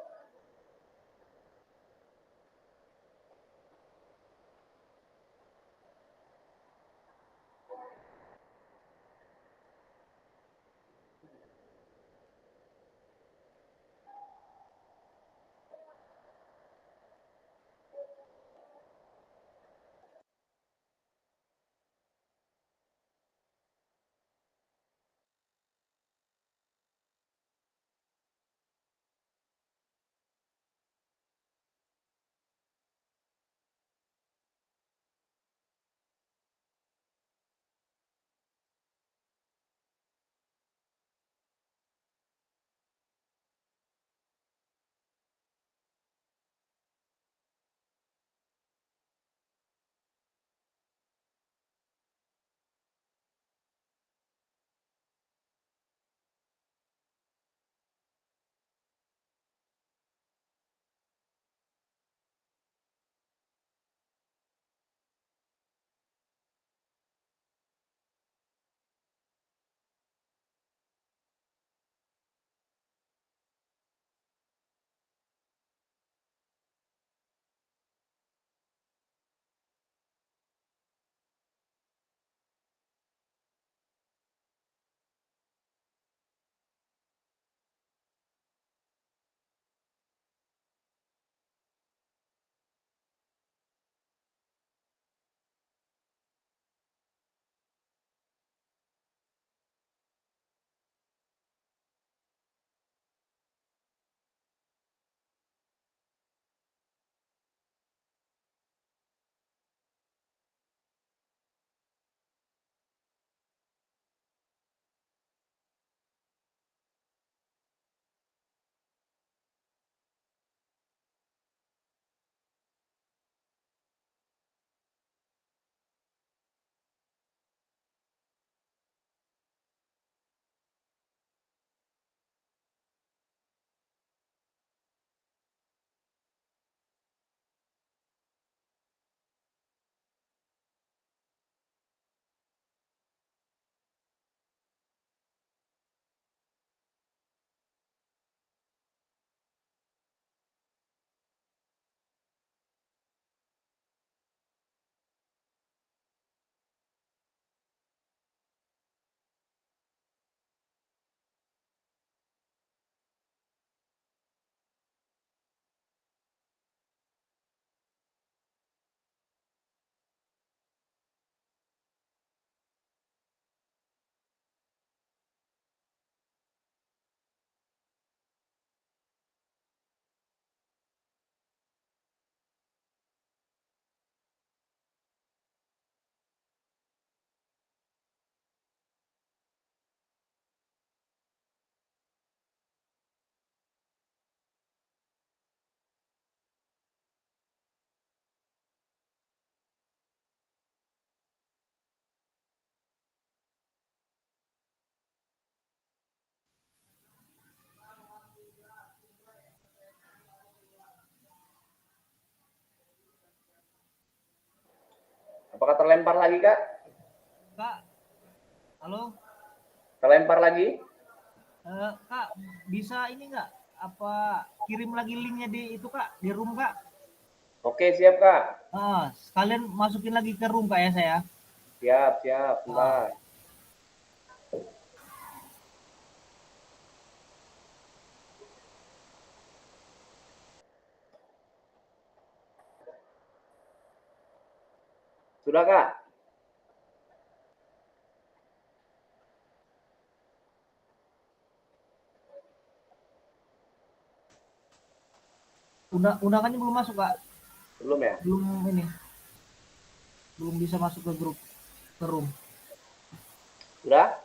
Apakah terlempar lagi, Kak? Kak, halo? Terlempar lagi? Kak, bisa ini nggak? Apa kirim lagi linknya di itu Kak, di room Kak? Oke, siap, Kak. Sekalian masukin lagi ke room Kak ya saya. Siap, siap. Bentar. Sudah, Kak? Undangannya belum masuk Kak. Belum ya? Belum ini. Belum bisa masuk ke grup, ke room. Sudah?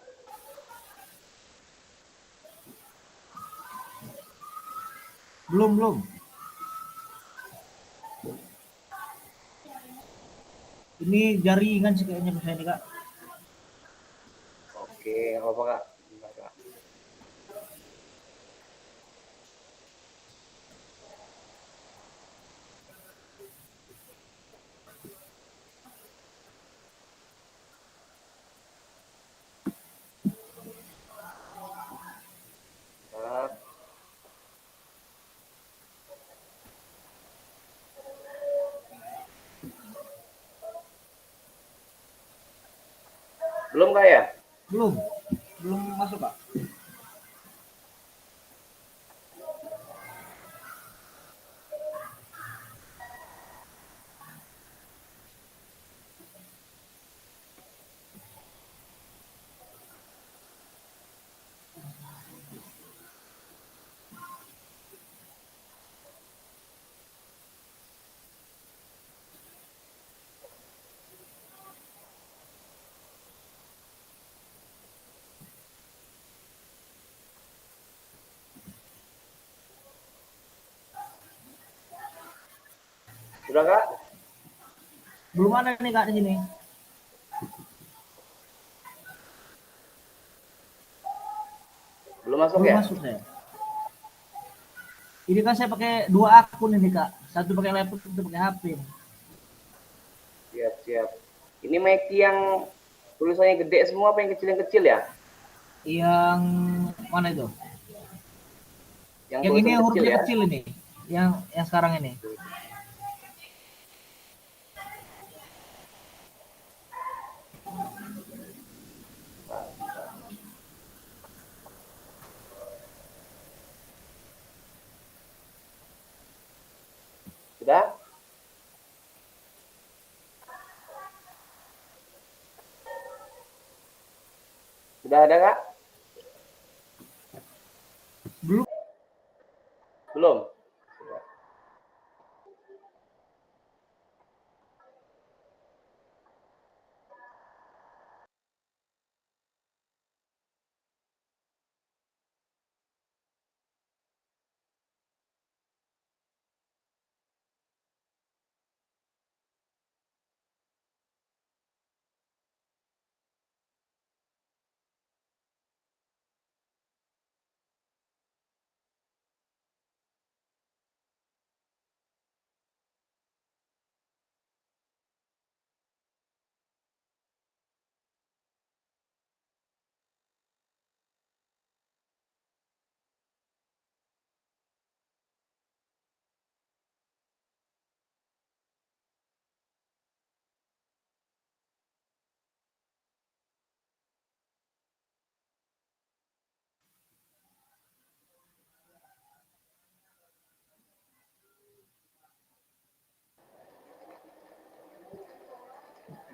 Belum. Ini jaringan sih kayaknya saya ini Kak. Oke, nggak apa-apa, Kak. Bentar, Kak. Bentar. Belum, Kak ya? Belum masuk Kak. Sudah, Kak? Belum ada nih Kak di sini. Belum masuk Belum ya? masuk saya. Ini kan saya pakai 2 akun ini Kak. Satu pakai laptop, satu pakai HP. Siap, siap. Ini mic yang tulisannya gede semua apa yang kecil ya? Yang mana itu? Yang ini tulisan yang hurufnya ya? kecil ini. Yang sekarang ini. Sudah? Sudah ada, Kak? Belum. Belum?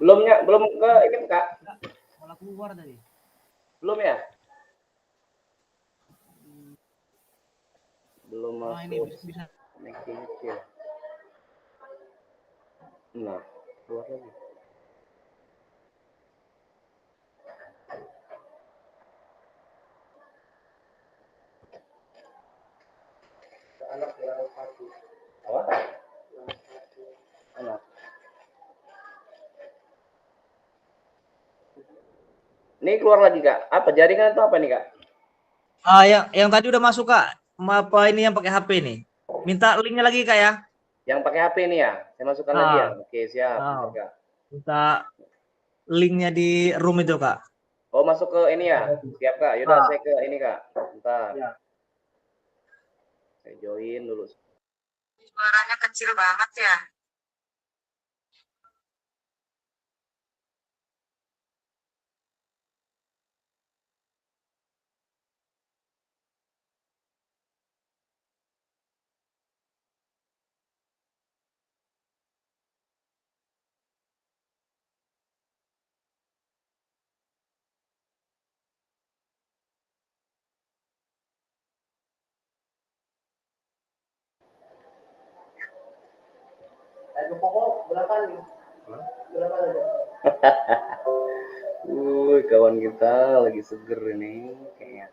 Belum ke ini, Kak? Malah keluar tadi. Belum ya? Belum Nah, ini masuk. bisa. Making kecil. Nah, keluar lagi. Apa? Anak. Ini keluar lagi, Kak. Apa jaringan atau apa nih, Kak? Yang tadi udah masuk Kak. Apa ini yang pakai HP nih? Minta linknya lagi Kak ya. Yang pakai HP nih ya? Saya masukkan lagi ya? Oke, siap. Bentar, Kak. Minta linknya di room itu, Kak. Oh, masuk ke ini ya? Siap, Kak. Yaudah, saya ke ini, Kak. Bentar. Ya. Saya join dulu. Suaranya kecil banget ya. Kawan kita lagi seger ini kayaknya.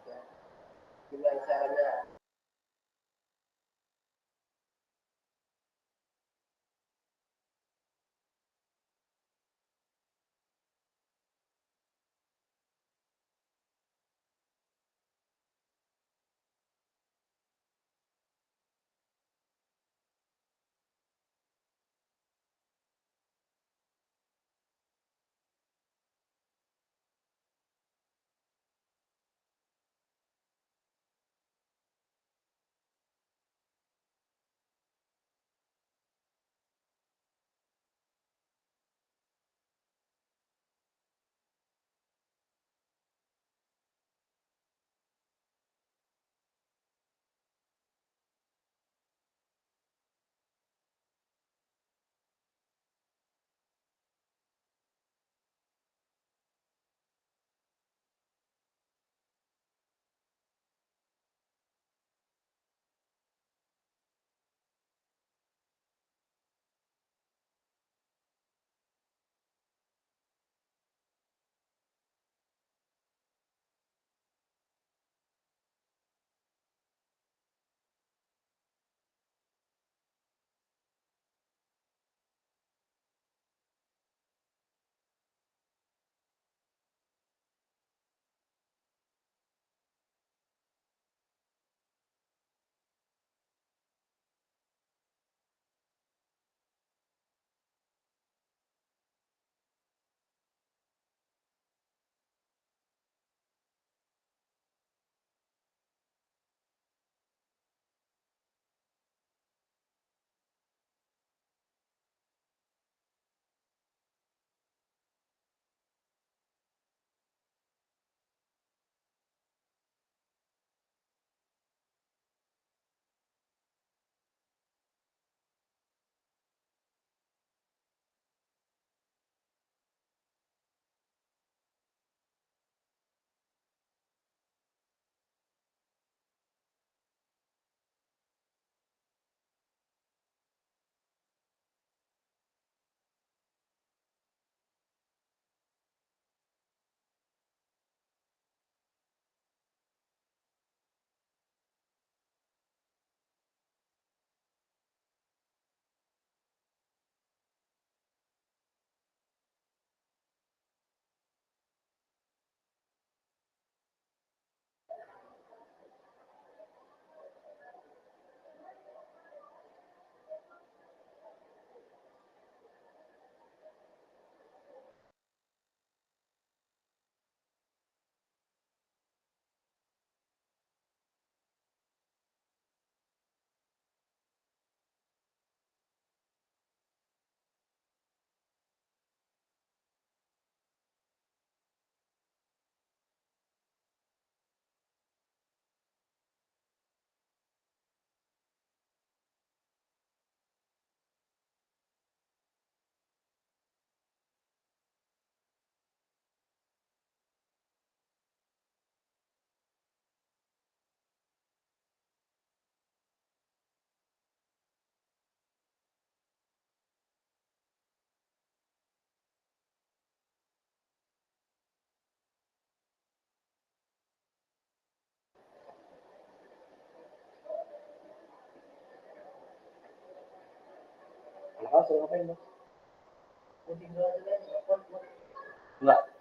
Suruh ngapain, Mas?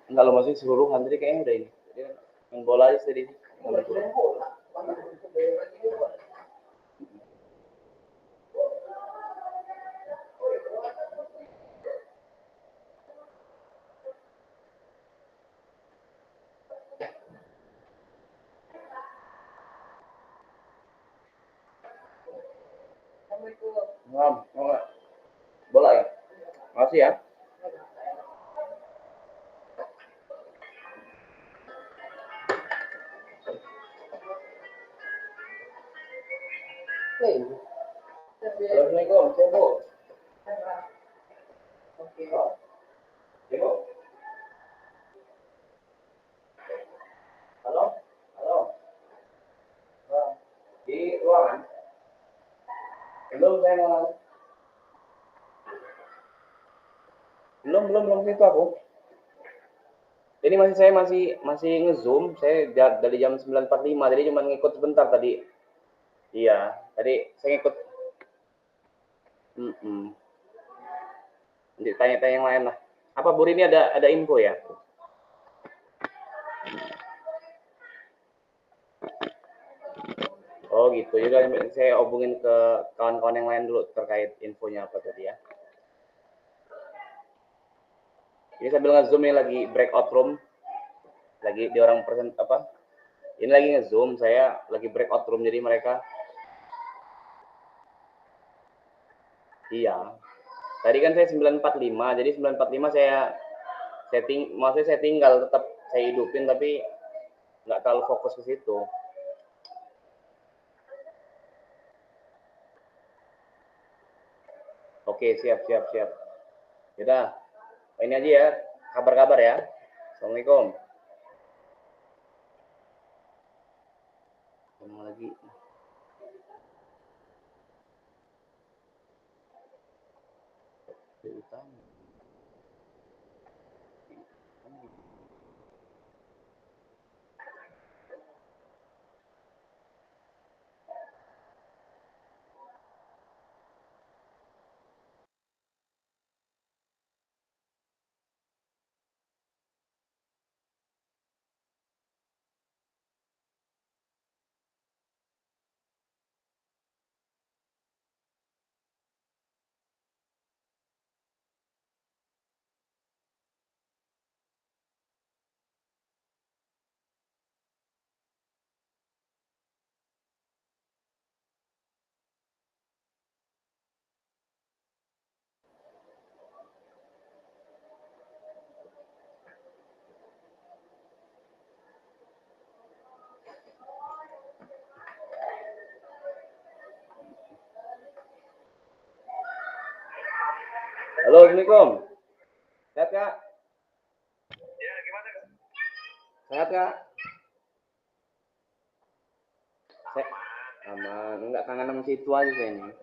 Enggak lo maksudnya seluruhan tadi kayaknya udah ini. Main bola aja tadi. Mau nggak? Bola ya? Makasih ya. Assalamualaikum, Bu. Ibu. Halo? Halo? Di ruangan? Belum saya mau. Belum situ aku. Ini saya masih nge-zoom. Saya dari jam 9.45, jadi cuma ngikut sebentar tadi. Iya, tadi saya ngikut. Nanti tanya-tanya yang lain lah. Apa Bu ini ada info ya? Oh gitu, juga saya hubungin ke kawan-kawan yang lain dulu terkait infonya apa tadi ya. Ini sambil nge-zoom ini lagi breakout room. Lagi di orang present apa? Ini lagi nge-zoom, saya lagi breakout room jadi mereka. Iya. Tadi kan saya 9.45, jadi 9.45 saya tinggal tetap saya hidupin tapi nggak terlalu fokus ke situ. Oke, siap. Yaudah, ini aja ya, kabar-kabar ya. Assalamualaikum. Ngomong lagi. Halo, Assalamualaikum. Sehat, Kak? Ya, gimana, Kak? Sehat, Kak? Aman. Enggak kangen sama situ aja saya ini.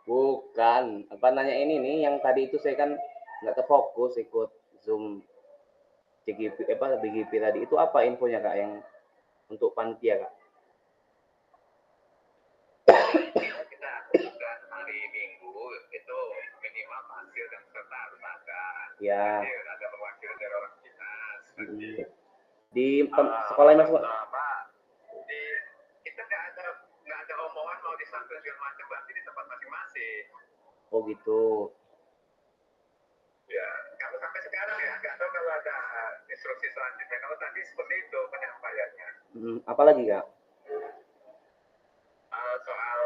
Bukan. Apa nanya ini nih, yang tadi itu saya kan nggak terfokus ikut Zoom CGP, BGP tadi. Itu apa infonya, Kak, yang untuk panitia, Kak? Kita bukan hari Minggu itu minimal hasil dan serta harus ada. Ya. Ada perwakilan dari orang dinas. Di sekolah Mas. Kita nggak ada omongan mau disambil segala macam berarti di tempat masing-masing. Oh gitu. Ya, kalau sampai sekarang ya nggak tahu kalau ada instruksi selanjutnya. Kalau tadi seperti itu penyampaiannya. Apalagi, Kak? Soal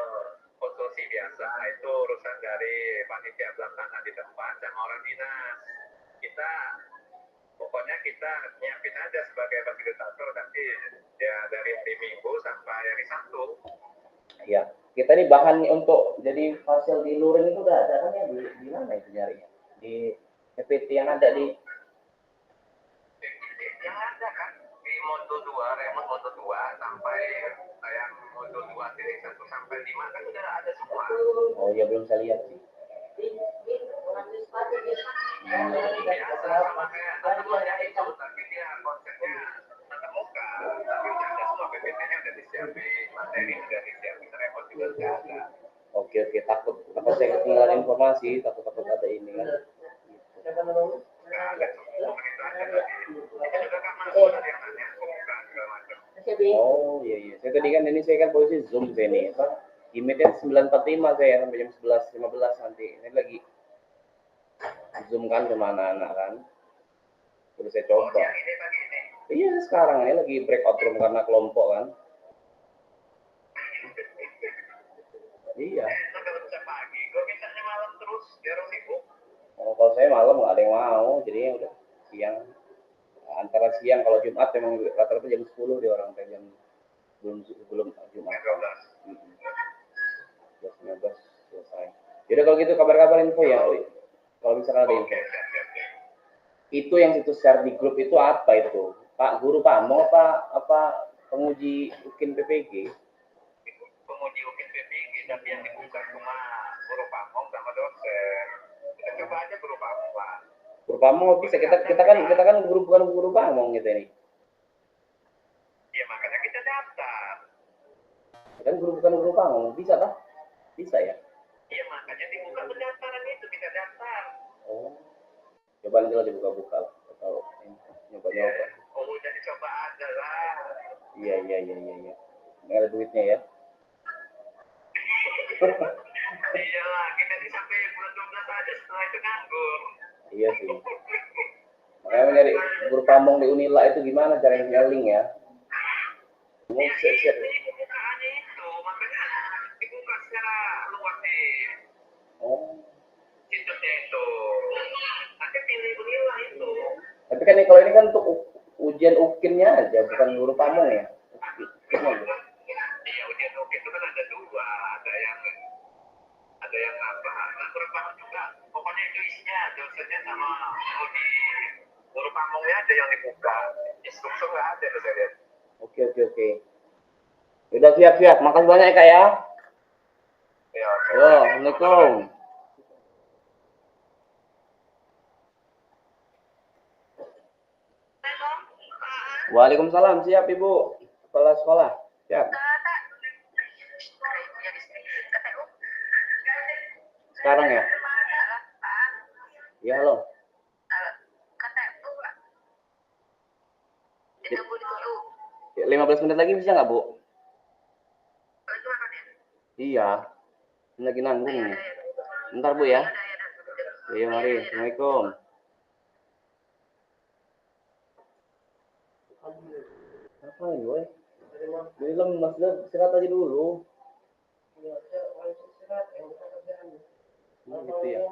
konstruksi biasa itu urusan dari panitia pelaksana di tempat sama orang dinas. Pokoknya kita nyiapin aja sebagai fasilitator nanti ya dari hari Minggu sampai hari Sabtu. Ya, kita nih bahan untuk jadi fasil di Luring itu udah ada kan ya di mana itu nyarinya? Di PPT yang ada di yang ada kan di modul 2, remote modul 2 sampai yang modul 2 dari 1 sampai 5 kan udah ada semua. Oh iya, belum saya lihat sih. Biasa sama kayak temannya itu, tapi dia konsepnya tatap muka. Tapi udah ada semua PPT-nya udah disiapin, materi udah disiapin, remote juga udah ada. Oke, takut saya ketinggalan informasi, takut ada ini kan. Nggak ada semua itu ada tadi. Itu juga kan masuk dari yang nanya, buka segala macam. Oh iya. Saya tadi kan posisi Zoom saya nih. Image-nya 9.45 saya sampai jam 11.15 nanti. Ini lagi Zoom kan sama anak-anak kan. Terus saya coba. Ini pagi ini. Iya, sekarang ini lagi breakout room karena kelompok kan. Kalau saya malam nggak ada yang mau, jadinya udah siang. Antara siang kalau Jumat memang rata-rata jam 10 di orang jam belum Jumat. Jam 19 selesai. Jadi kalau gitu kabar-kabar info ya. Kalau misalkan ada info. Itu yang situs share di grup itu apa itu? Pak Guru Pamong apa penguji UKIN PPG? Penguji UKIN PPG, tapi yang dibuka cuma guru pamong sama dosen. Kita coba aja guru pamong, Pak. Guru Pamong bisa kita kan bukan guru Pamong gitu ini. Ya makanya kita daftar. Kan bukan guru Pamong, bisa kah? Bisa ya? Iya makanya dibuka pendaftaran itu, kita daftar. Oh. Coba nanti lah dibuka-buka lah. Atau nyoba-nyoba. Oh udah dicoba aja lah. Iya. Nggak ada duitnya ya. Iya lah, kita ini sampai bulan 12 aja setelah itu nganggur. Iya sih. Makanya nyari guru Pamong di Unila itu gimana cara nyeling ya? Mau share. Pembukaannya itu, makanya dibuka secara luas di situsnya itu. Nanti pilih Unila itu. Tapi kan kalau ini kan untuk ujian UKIN-nya aja, bukan guru Pamong ya. Iya, ujian UKIN itu kan ada dua, ada yang apa? Nah, guru Pamong juga. Pokoknya itu isinya dosennya sama guru Pamongnya ada yang dibuka. Instruktur nggak ada loh saya lihat. Oke. Udah siap. Makasih banyak ya Kak ya. Ya, oke. Yo, Assalamualaikum. Waalaikumsalam, siap Ibu. Kepala sekolah, siap. Sekarang ya? Iya, halo. 15 menit lagi bisa nggak, Bu? Iya. Ini lagi nanggung nih. Bentar, Bu ya. Iya, mari. Assalamualaikum. Apa ini, boy? Belum, Mas. Istirahat aja dulu. Gitu ya.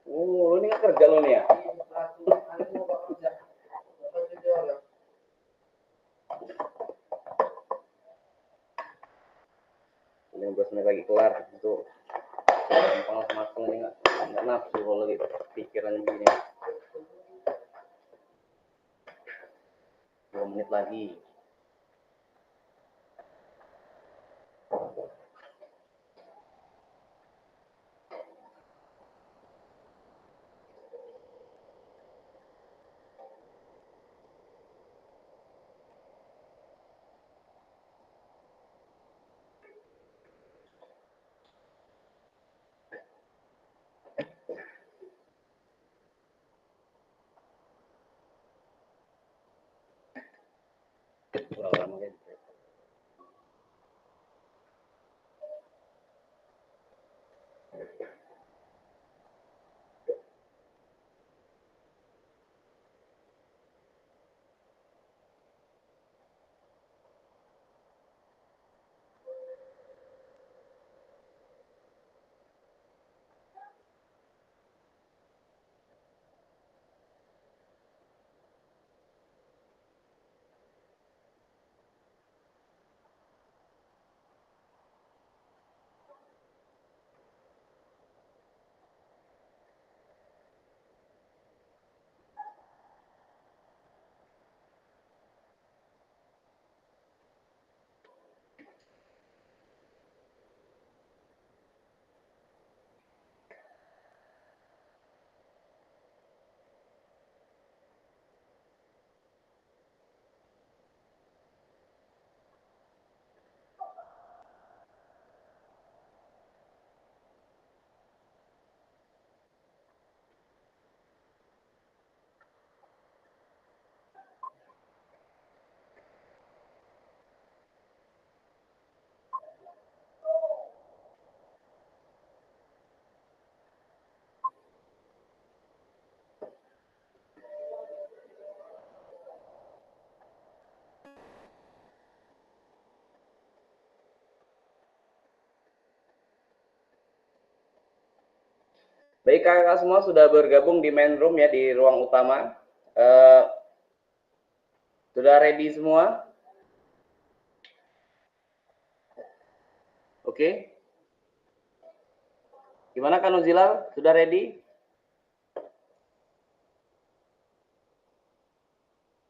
Oh, lu ini nggak kerja lo nih ya? 15 menit lagi kelar itu gampang matang ini nggak nafsu kalau lagi pikiran begini. 2 menit lagi. Baik, kakak semua sudah bergabung di main room ya, di ruang utama. Sudah ready semua? Oke. Gimana Kak Nuzilal? Sudah ready?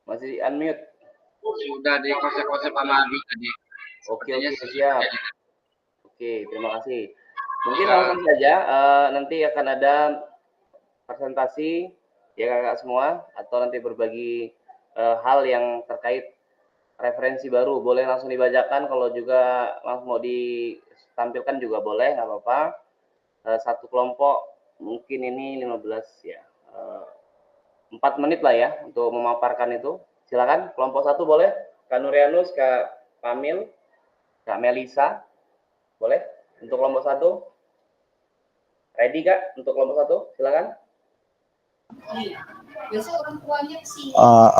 Masih unmute? Sudah di konsep-konsep sama Abi tadi. Oke, siap. Oke, terima kasih. Mungkin langsung saja, nanti akan ada presentasi ya kakak semua, atau nanti berbagi hal yang terkait referensi baru. Boleh langsung dibacakan, kalau juga langsung mau ditampilkan juga boleh, nggak apa-apa. Satu kelompok, mungkin ini 15 ya. 4 menit lah ya untuk memaparkan itu. Silakan, kelompok 1 boleh. Kak Nurianus, Kak Pamil, Kak Melisa, boleh untuk kelompok 1. Ready Kak untuk kelompok 1? Silakan.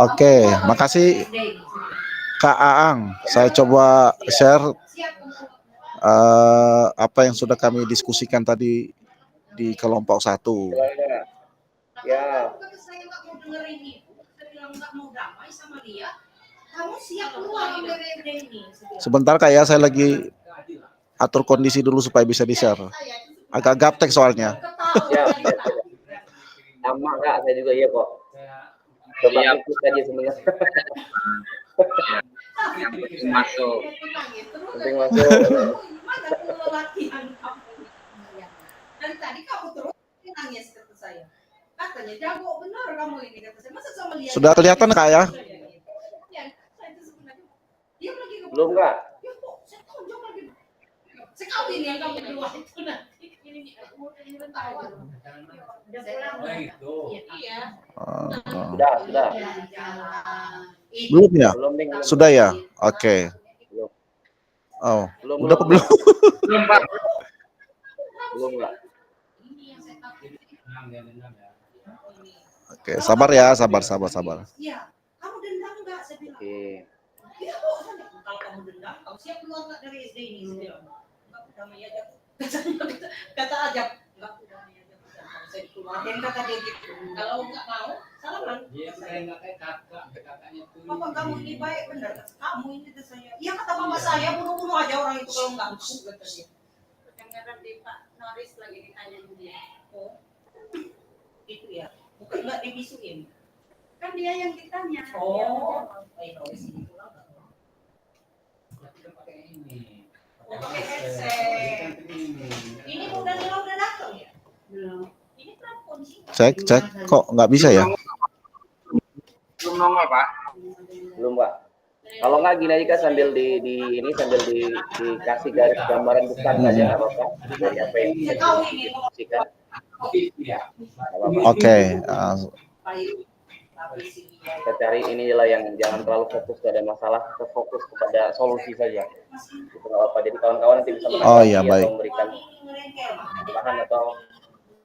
Oke, makasih Kak Aang. Saya coba share apa yang sudah kami diskusikan tadi di kelompok 1. Ya. Sebentar Kak ya, saya lagi atur kondisi dulu supaya bisa di-share. Agak gaptek soalnya. Siap. Sama Kak, saya juga iya kok. Coba ikut aja sebenarnya. Masuk. Penting masuk. Dan tadi kamu terus nangis kata saya. Katanya jago benar kamu ini kata saya. Masa sama lihat. Sudah kelihatan Kak ya? Belum Kak? Ya kok saya tonjok lagi. Sekali yang kamu berdua itu nanti. Sudah. Belum ya? Sudah ya? Oke. Oh, udah belum? Belum Pak. Belum Kak. Oke, sabar ya, sabar. Iya, kamu dendam enggak? Saya bilang. Oke. Iya kok, kalau kamu dendam, kamu siap keluar nggak dari SD ini? Saya bilang. Enggak damai aja. Kata aja, enggak damai aja. Saya dikeluarin kata dia gitu. Kalau enggak mau, salaman. Iya, saya enggak kayak kakaknya tuh. Papa kamu ini baik benar. Kamu ini kata saya. Iya kata mama saya, bunuh-bunuh aja orang itu kalau enggak mau kata dia. Dengaran di Pak Noris lagi ditanya dia. Oh, itu ya. Bukan enggak dibisuin. Kan dia yang ditanya. Oh, Pak Noris ini pulang enggak? Kita pakai ini. Pakai headset. Ini udah datang ya? Belum. Ini telepon sih. Cek, kok nggak bisa ya? Belum nongol Pak. Belum Pak. Kalau nggak gini aja Kak, sambil dikasih garis gambaran besar saja nggak apa-apa dari apa yang didiskusikan. Oke. Kita cari inilah yang jangan terlalu fokus pada masalah, kita fokus kepada solusi saja. Itu nggak apa-apa. Jadi kawan-kawan nanti bisa baik. memberikan bahan atau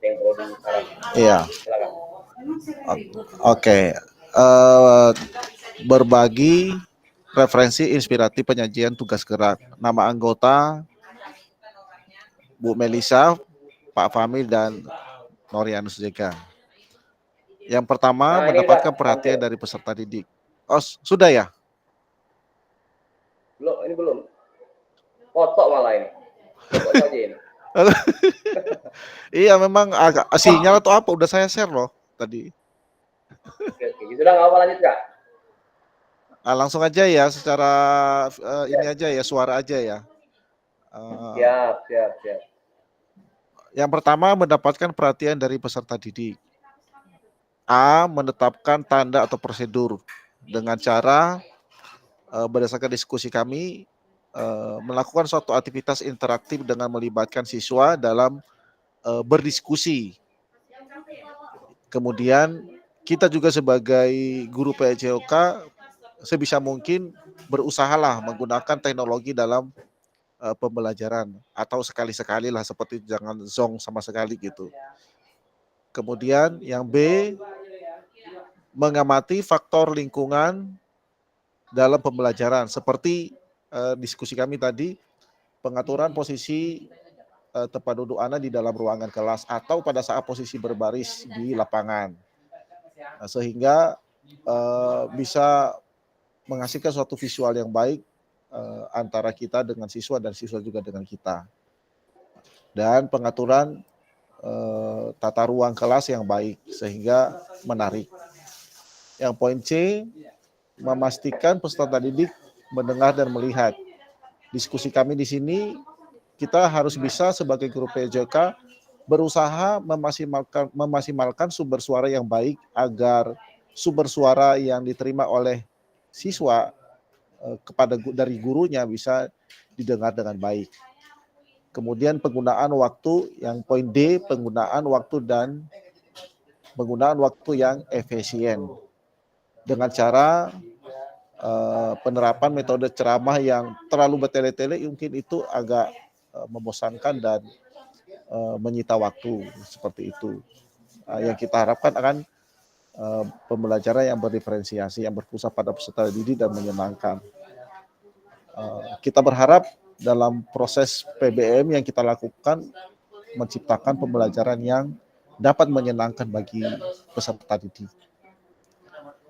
yang perlu disarankan. Iya. Silakan. Oke. Berbagi referensi inspiratif penyajian tugas gerak. Nama anggota Bu Melisa, Pak Famil, dan Norianus Jega. Yang pertama mendapatkan perhatian dari peserta didik. Oh, sudah ya? Belum. Foto malah ini. Foto saja ini. Iya, memang agak sinyal atau apa, udah saya share loh tadi. Oke. Sudah nggak apa lanjut Kak? Langsung aja ya, secara ini aja ya, suara aja ya. Siap. Yang pertama mendapatkan perhatian dari peserta didik. A, menetapkan tanda atau prosedur dengan cara berdasarkan diskusi kami melakukan suatu aktivitas interaktif dengan melibatkan siswa dalam berdiskusi. Kemudian kita juga sebagai guru PJOK sebisa mungkin berusahalah menggunakan teknologi dalam pembelajaran, atau sekali-sekali lah, seperti jangan zong sama sekali gitu. Kemudian yang B, mengamati faktor lingkungan dalam pembelajaran, seperti diskusi kami tadi, pengaturan posisi tempat duduk anak di dalam ruangan kelas atau pada saat posisi berbaris di lapangan. Nah, sehingga bisa menghasilkan suatu visual yang baik antara kita dengan siswa dan siswa juga dengan kita. Dan pengaturan tata ruang kelas yang baik sehingga menarik. Yang poin C, memastikan peserta didik mendengar dan melihat. Diskusi kami di sini, kita harus bisa sebagai guru PJK berusaha memaksimalkan sumber suara yang baik agar sumber suara yang diterima oleh siswa dari gurunya bisa didengar dengan baik. Kemudian penggunaan waktu, yang poin D, penggunaan waktu yang efisien dengan cara penerapan metode ceramah yang terlalu bertele-tele mungkin itu agak membosankan dan menyita waktu seperti itu. Yang kita harapkan akan pembelajaran yang berdiferensiasi, yang berpusat pada peserta didik dan menyenangkan. Kita berharap dalam proses PBM yang kita lakukan menciptakan pembelajaran yang dapat menyenangkan bagi peserta didik.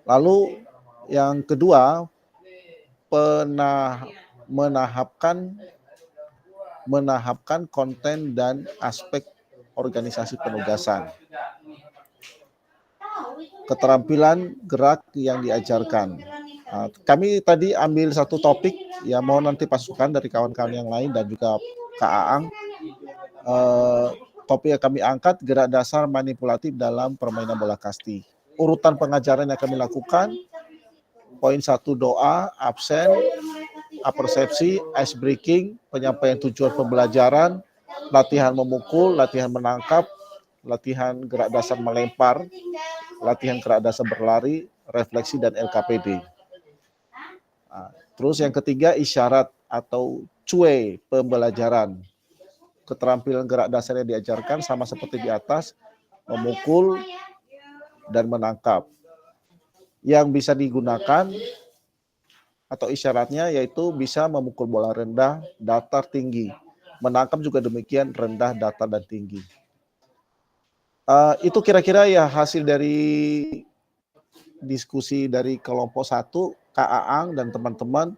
Lalu yang kedua, menahapkan konten dan aspek organisasi penugasan. Keterampilan gerak yang diajarkan. Kami tadi ambil satu topik, ya mohon nanti pasukan dari kawan-kawan yang lain dan juga Kak Aang. Topik yang kami angkat, gerak dasar manipulatif dalam permainan bola kasti. Urutan pengajaran yang kami lakukan, poin 1 doa, absen, apersepsi, ice breaking, penyampaian tujuan pembelajaran, latihan memukul, latihan menangkap, latihan gerak dasar melempar, latihan gerak dasar berlari, refleksi, dan LKPD. Terus yang ketiga, isyarat atau cue pembelajaran. Keterampilan gerak dasar yang diajarkan sama seperti di atas, memukul dan menangkap. Yang bisa digunakan atau isyaratnya yaitu bisa memukul bola rendah, datar, tinggi. Menangkap juga demikian, rendah, datar, dan tinggi. Itu kira-kira ya hasil dari diskusi dari kelompok 1, Kak Aang dan teman-teman.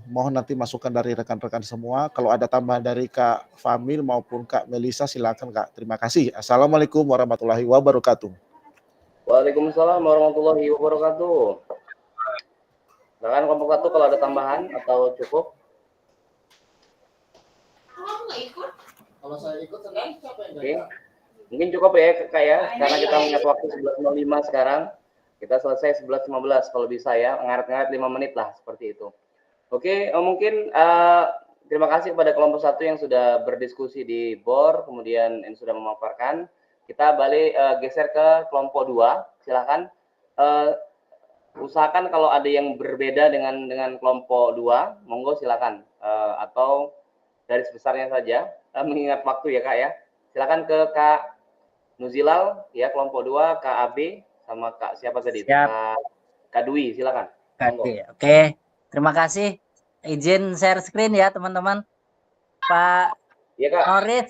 Mohon nanti masukan dari rekan-rekan semua. Kalau ada tambahan dari Kak Famil maupun Kak Melisa, silakan Kak. Terima kasih. Assalamualaikum warahmatullahi wabarakatuh. Waalaikumsalam warahmatullahi wabarakatuh. Silakan kelompok 1 kalau ada tambahan atau cukup. Kalau saya ikut senang, siapa yang Oke. Mungkin cukup ya Kak ya, karena kita mengingat waktu 11.05 sekarang. Kita selesai 11.15 kalau bisa ya, ngaret-ngaret 5 menit lah seperti itu. Oke, mungkin terima kasih kepada kelompok 1 yang sudah berdiskusi di BOR, kemudian yang sudah memaparkan. Kita balik geser ke kelompok 2, silakan. Usahakan kalau ada yang berbeda dengan kelompok 2, monggo silakan. Atau garis besarnya saja, mengingat waktu ya Kak ya. Silakan ke Kak Nuzilal, ya kelompok 2, Kak AB, sama Kak siapa tadi? Kak Dwi, silakan. Oke. Terima kasih. Izin share screen ya teman-teman. Pak ya, Kak. Noris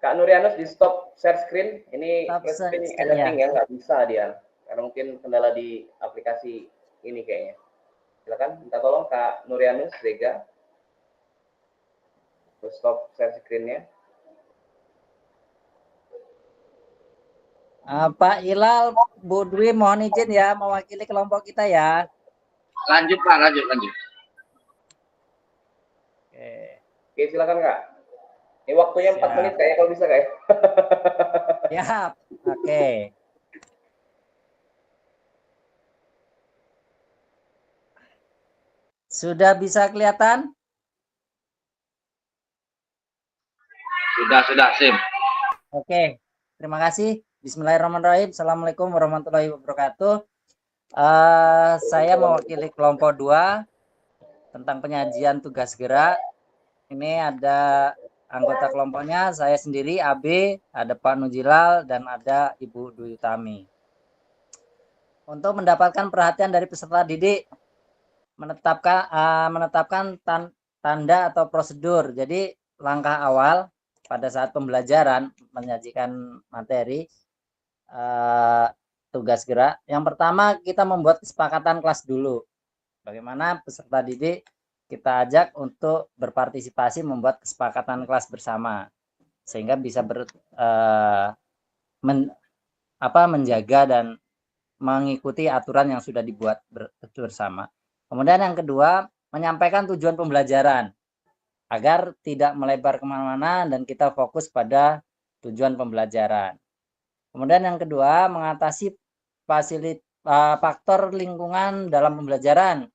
Kak Nurianus di stop share screen. Ini screen editing ya, nggak bisa dia. Karena mungkin kendala di aplikasi ini kayaknya. Silakan minta tolong Kak Nurianus Vega. Stop share screen-nya. Pak Hilal, Bu Dwi mohon izin ya mewakili kelompok kita ya. Lanjut Pak, lanjut. Oke, silakan Kak. Ini waktunya 4 menit kayak kalau bisa kayak. Ya, oke. Sudah bisa kelihatan? Sudah, Sim. Oke, terima kasih. Bismillahirrahmanirrahim. Assalamualaikum warahmatullahi wabarakatuh. Saya mewakili kelompok 2 tentang penyajian tugas gerak. Ini ada anggota kelompoknya, saya sendiri AB, ada Pak Nuzilal, dan ada Ibu Dwi Utami. Untuk mendapatkan perhatian dari peserta didik, menetapkan tanda atau prosedur. Jadi langkah awal pada saat pembelajaran menyajikan materi tugas gerak. Yang pertama kita membuat kesepakatan kelas dulu. Bagaimana peserta didik kita ajak untuk berpartisipasi membuat kesepakatan kelas bersama sehingga bisa menjaga dan mengikuti aturan yang sudah dibuat bersama. Kemudian yang kedua, menyampaikan tujuan pembelajaran agar tidak melebar kemana-mana dan kita fokus pada tujuan pembelajaran. Kemudian yang kedua, mengatasi faktor lingkungan dalam pembelajaran.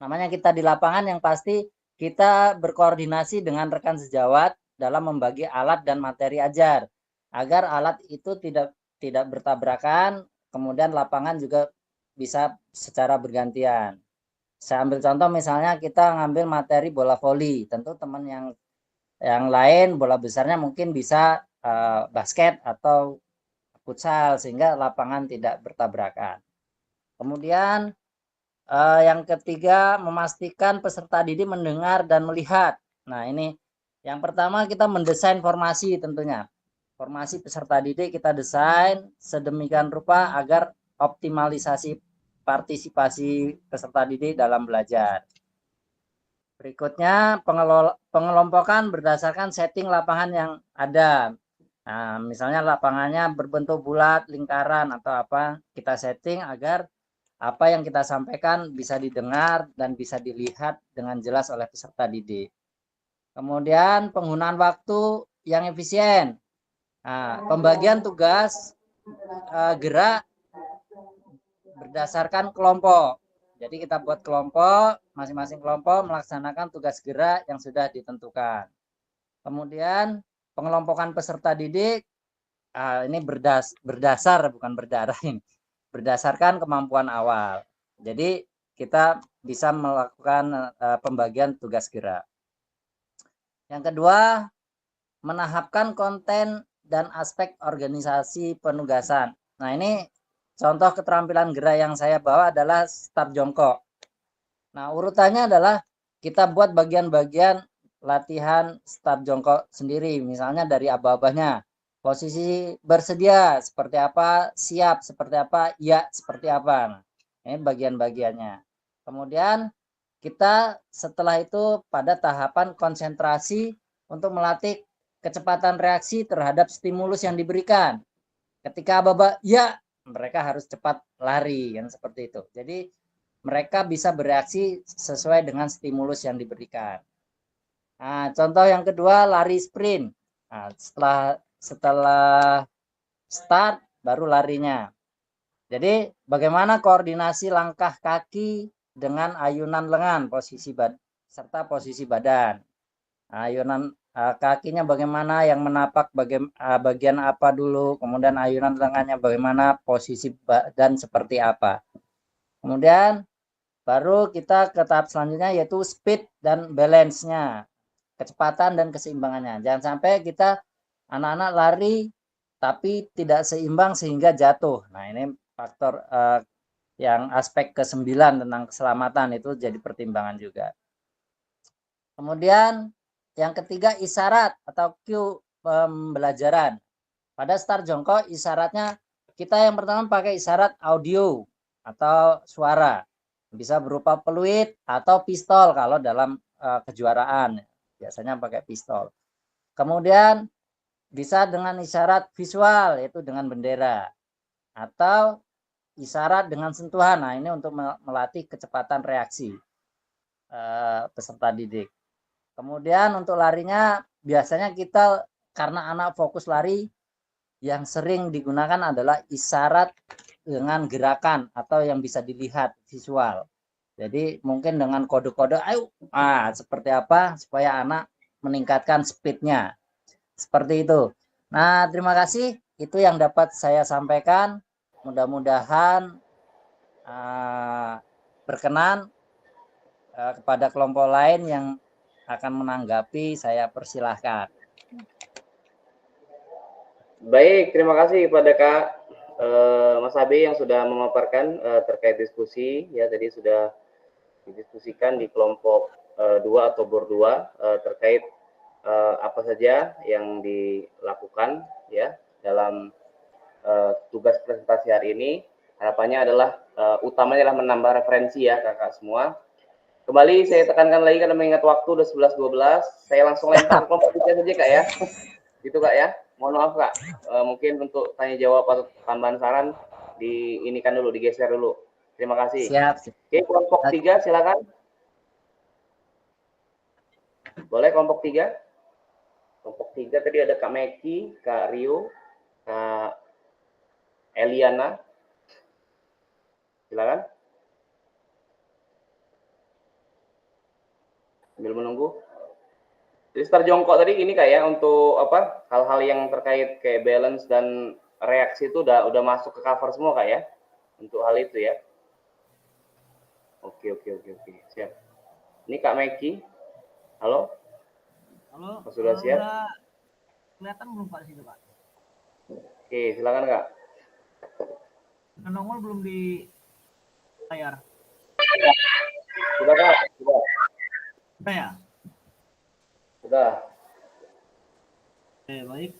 Namanya kita di lapangan, yang pasti kita berkoordinasi dengan rekan sejawat dalam membagi alat dan materi ajar agar alat itu tidak bertabrakan, kemudian lapangan juga bisa secara bergantian. Saya ambil contoh misalnya kita ngambil materi bola voli, tentu teman yang lain bola besarnya mungkin bisa basket atau futsal sehingga lapangan tidak bertabrakan. Kemudian yang ketiga, memastikan peserta didik mendengar dan melihat. Nah, ini yang pertama kita mendesain formasi tentunya. Formasi peserta didik kita desain sedemikian rupa agar optimalisasi partisipasi peserta didik dalam belajar. Berikutnya, pengelompokan berdasarkan setting lapangan yang ada. Nah, misalnya lapangannya berbentuk bulat, lingkaran, atau apa, kita setting agar apa yang kita sampaikan bisa didengar dan bisa dilihat dengan jelas oleh peserta didik. Kemudian penggunaan waktu yang efisien. Nah, pembagian tugas gerak berdasarkan kelompok. Jadi kita buat kelompok, masing-masing kelompok melaksanakan tugas gerak yang sudah ditentukan. Kemudian pengelompokan peserta didik, ini berdasar bukan berdarah ini. Berdasarkan kemampuan awal. Jadi kita bisa melakukan pembagian tugas gerak. Yang kedua, menahapkan konten dan aspek organisasi penugasan. Nah, ini contoh keterampilan gerak yang saya bawa adalah start jongkok. Nah, urutannya adalah kita buat bagian-bagian latihan start jongkok sendiri. Misalnya dari aba-abanya. Posisi bersedia seperti apa, siap seperti apa, ya seperti apa. Nah, ini bagian-bagiannya. Kemudian kita setelah itu pada tahapan konsentrasi untuk melatih kecepatan reaksi terhadap stimulus yang diberikan. Ketika aba-aba ya, mereka harus cepat lari, kan seperti itu. Jadi mereka bisa bereaksi sesuai dengan stimulus yang diberikan. Nah, contoh yang kedua, lari sprint. Nah, setelah start baru larinya. Jadi bagaimana koordinasi langkah kaki dengan ayunan lengan serta posisi badan. Ayunan kakinya bagaimana, yang menapak bagian apa dulu, kemudian ayunan lengannya bagaimana, posisi badan seperti apa. Kemudian baru kita ke tahap selanjutnya yaitu speed dan balance-nya, kecepatan dan keseimbangannya. Jangan sampai kita anak-anak lari tapi tidak seimbang sehingga jatuh. Nah, ini faktor yang aspek ke-9 tentang keselamatan itu jadi pertimbangan juga. Kemudian yang ketiga, isyarat atau cue pembelajaran. Pada start jongkok, isyaratnya kita yang pertama pakai isyarat audio atau suara. Bisa berupa peluit atau pistol kalau dalam kejuaraan. Biasanya pakai pistol. Kemudian bisa dengan isyarat visual, yaitu dengan bendera. Atau isyarat dengan sentuhan. Nah, ini untuk melatih kecepatan reaksi peserta didik. Kemudian untuk larinya, biasanya kita, karena anak fokus lari, yang sering digunakan adalah isyarat dengan gerakan atau yang bisa dilihat visual. Jadi mungkin dengan kode-kode, ayo, seperti apa supaya anak meningkatkan speednya. Seperti itu. Nah, terima kasih. Itu yang dapat saya sampaikan. Mudah-mudahan berkenan kepada kelompok lain yang akan menanggapi. Saya persilahkan. Baik, terima kasih kepada Kak Mas Abi yang sudah memaparkan terkait diskusi. Ya, tadi sudah didiskusikan di kelompok 2 atau bor 2 terkait apa saja yang dilakukan ya dalam tugas presentasi hari ini. Harapannya adalah utamanya adalah menambah referensi ya kakak semua. Kembali saya tekankan lagi karena mengingat waktu udah 11.12, saya langsung lempar kelompok 3 saja kak ya. Gitu kak ya. Mohon maaf kak, mungkin untuk tanya jawab atau tambahan saran diinikan dulu, digeser dulu. Terima kasih. Siap. Oke, kelompok 3 silakan. Boleh kelompok 3? Kelompok 3 tadi ada Kak Meki, Kak Rio, Kak Eliana. Silakan. Sambil menunggu. Jadi start jongkok tadi ini kak ya untuk apa? Hal-hal yang terkait kayak balance dan reaksi itu udah masuk ke cover semua kak ya? Untuk hal itu ya. Oke. Siap. Ini Kak Meki. Halo? Halo. Sudah siap? Udah kelihatan belum Pak di situ Pak? Oke, silakan Kak. Nongol belum di layar. Sudah Kak? Sudah. Sudah ya? Sudah. Oke, baik.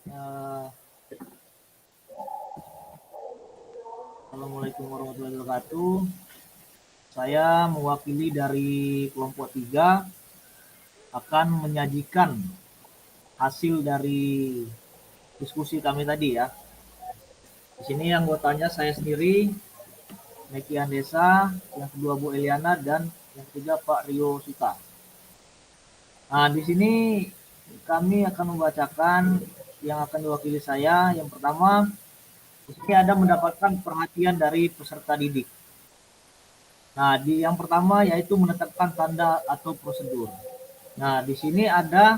Assalamualaikum warahmatullahi wabarakatuh. Saya mewakili dari kelompok 3 akan menyajikan hasil dari diskusi kami tadi ya. Di sini anggotanya saya sendiri, Meki Andesa, yang kedua Bu Eliana, dan yang ketiga Pak Rio Suta. Nah, di sini kami akan membacakan yang akan diwakili saya. Yang pertama, di sini ada mendapatkan perhatian dari peserta didik. Nah, yang pertama yaitu menetapkan tanda atau prosedur. Nah, di sini ada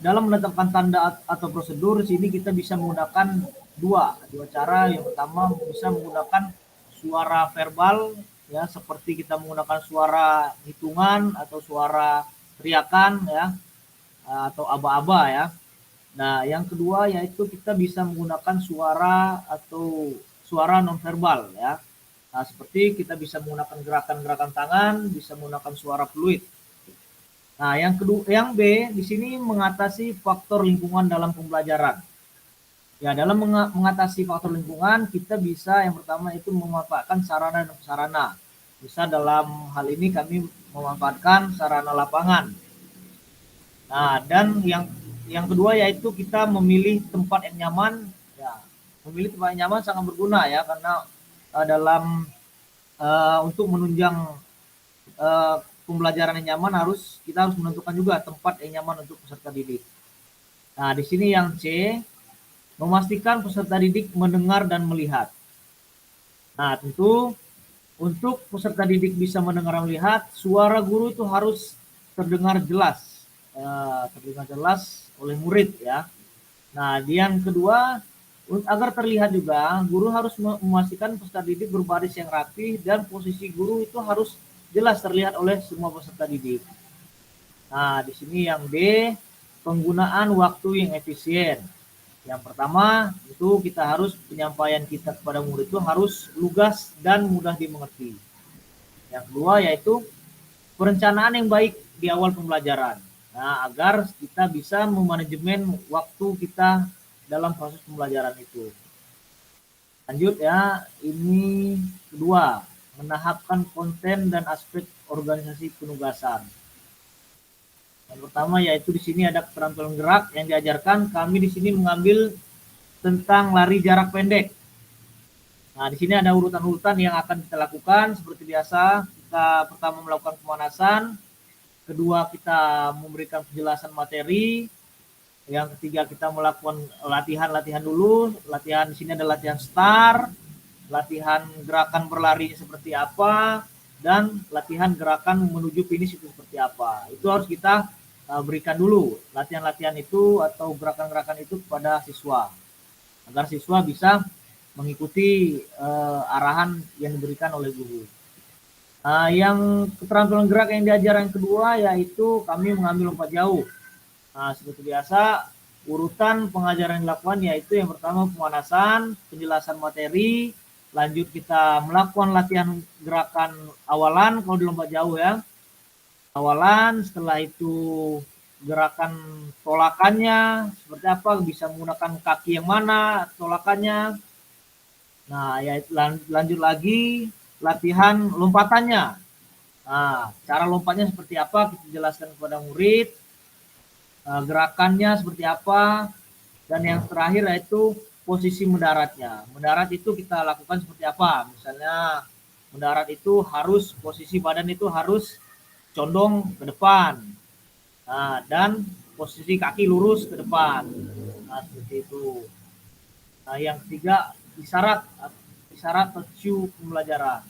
dalam menetapkan tanda atau prosedur, di sini kita bisa menggunakan dua cara. Yang pertama bisa menggunakan suara verbal, ya, seperti kita menggunakan suara hitungan atau suara teriakan, ya, atau aba-aba, ya. Nah, yang kedua yaitu kita bisa menggunakan suara atau suara nonverbal, ya. Nah, seperti kita bisa menggunakan gerakan-gerakan tangan, bisa menggunakan suara fluid. Nah, yang B di sini mengatasi faktor lingkungan dalam pembelajaran. Ya, dalam mengatasi faktor lingkungan kita bisa yang pertama itu memanfaatkan sarana dan prasarana. Bisa dalam hal ini kami memanfaatkan sarana lapangan. Nah, dan yang kedua yaitu kita memilih tempat yang nyaman. Ya, memilih tempat yang nyaman sangat berguna ya, karena dalam untuk menunjang pembelajaran yang nyaman kita harus menentukan juga tempat yang nyaman untuk peserta didik. Nah, di sini yang C, memastikan peserta didik mendengar dan melihat. Nah, tentu untuk peserta didik bisa mendengar dan melihat, suara guru itu harus terdengar jelas oleh murid ya. Nah, yang kedua, agar terlihat juga, guru harus memastikan peserta didik berbaris yang rapi dan posisi guru itu harus jelas terlihat oleh semua peserta didik. Nah, di sini yang D, penggunaan waktu yang efisien. Yang pertama, itu kita harus penyampaian kita kepada murid itu harus lugas dan mudah dimengerti. Yang kedua yaitu perencanaan yang baik di awal pembelajaran. Nah, agar kita bisa memanajemen waktu kita dalam proses pembelajaran itu. Lanjut ya, ini kedua, menahapkan konten dan aspek organisasi penugasan. Yang pertama yaitu di sini ada keterampilan gerak yang diajarkan. Kami di sini mengambil tentang lari jarak pendek. Nah, di sini ada urutan-urutan yang akan kita lakukan seperti biasa. Kita pertama melakukan pemanasan, kedua kita memberikan penjelasan materi, yang ketiga kita melakukan latihan dulu. Latihan di sini ada latihan start, latihan gerakan berlari seperti apa, dan latihan gerakan menuju finish itu seperti apa. Itu harus kita berikan dulu latihan-latihan itu atau gerakan-gerakan itu kepada siswa agar siswa bisa mengikuti arahan yang diberikan oleh guru. Yang keterampilan gerak yang diajarkan kedua yaitu kami mengambil lompat jauh. Nah, seperti biasa urutan pengajaran yang dilakukan yaitu yang pertama pemanasan, penjelasan materi, lanjut kita melakukan latihan gerakan awalan kalau di lompat jauh ya. Awalan, setelah itu gerakan tolakannya seperti apa, bisa menggunakan kaki yang mana tolakannya. Nah, ya lanjut lagi latihan lompatannya. Nah, cara lompatnya seperti apa kita jelaskan kepada murid, gerakannya seperti apa, dan yang terakhir yaitu posisi mendaratnya. Mendarat itu kita lakukan seperti apa? Misalnya mendarat itu harus posisi badan itu harus condong ke depan. Nah, dan posisi kaki lurus ke depan. Nah, seperti itu. Nah, yang ketiga isyarat atau cue pembelajaran.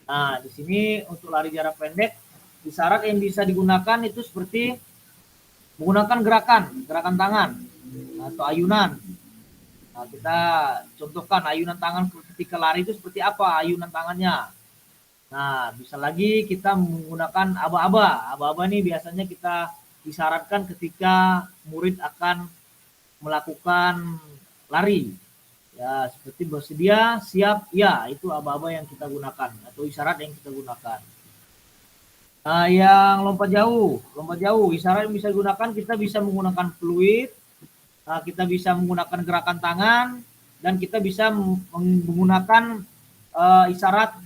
Nah, di sini untuk lari jarak pendek, isyarat yang bisa digunakan itu seperti menggunakan gerakan tangan atau ayunan. Nah, kita contohkan ayunan tangan ketika lari itu seperti apa ayunan tangannya. Nah, bisa lagi kita menggunakan aba-aba. Aba-aba ini biasanya kita isyaratkan ketika murid akan melakukan lari. Ya, seperti bersedia, siap, ya, itu aba-aba yang kita gunakan atau isyarat yang kita gunakan. Nah, yang lompat jauh, isyarat yang bisa digunakan kita bisa menggunakan fluid, kita bisa menggunakan gerakan tangan, dan kita bisa menggunakan isyarat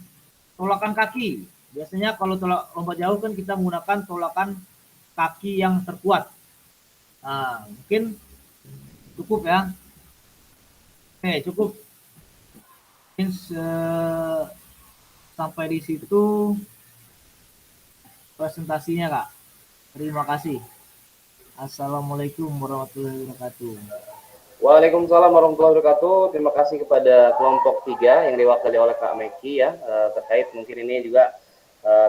tolakan kaki. Biasanya kalau lompat jauh kan kita menggunakan tolakan kaki yang terkuat. Nah, mungkin cukup ya. Oke, cukup. Mungkin sampai di situ presentasinya, Kak. Terima kasih. Assalamualaikum warahmatullahi wabarakatuh. Waalaikumsalam warahmatullahi wabarakatuh. Terima kasih kepada kelompok 3 yang diwakili oleh Kak Meki ya, terkait mungkin ini juga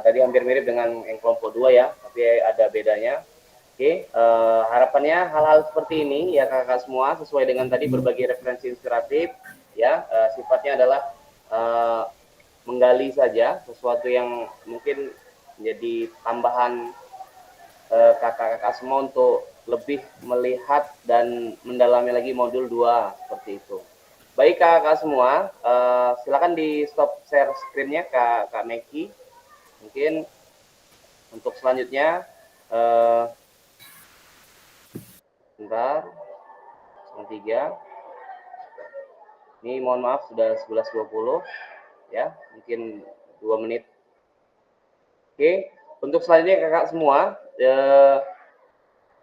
tadi hampir mirip dengan yang kelompok 2 ya, tapi ada bedanya. Oke, harapannya hal-hal seperti ini ya kakak semua sesuai dengan tadi berbagai referensi inspiratif ya, sifatnya adalah menggali saja sesuatu yang mungkin menjadi tambahan kakak-kakak semua untuk lebih melihat dan mendalami lagi modul 2 seperti itu. Baik kakak semua, silakan di stop share screen-nya Kak Meki. Mungkin untuk selanjutnya bentar, 3. Ini mohon maaf sudah 11.20 ya, mungkin 2 menit. Oke, untuk selanjutnya kakak semua,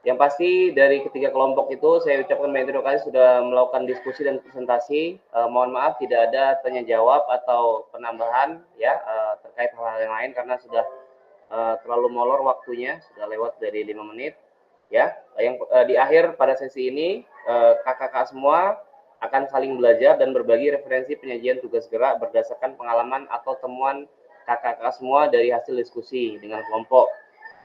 yang pasti dari ketiga kelompok itu saya ucapkan banyak terima kasih sudah melakukan diskusi dan presentasi. Mohon maaf tidak ada tanya jawab atau penambahan ya terkait hal-hal yang lain karena sudah terlalu molor waktunya, sudah lewat dari 5 menit ya. Yang di akhir pada sesi ini kakak-kakak semua akan saling belajar dan berbagi referensi penyajian tugas gerak berdasarkan pengalaman atau temuan kakak-kakak semua dari hasil diskusi dengan kelompok.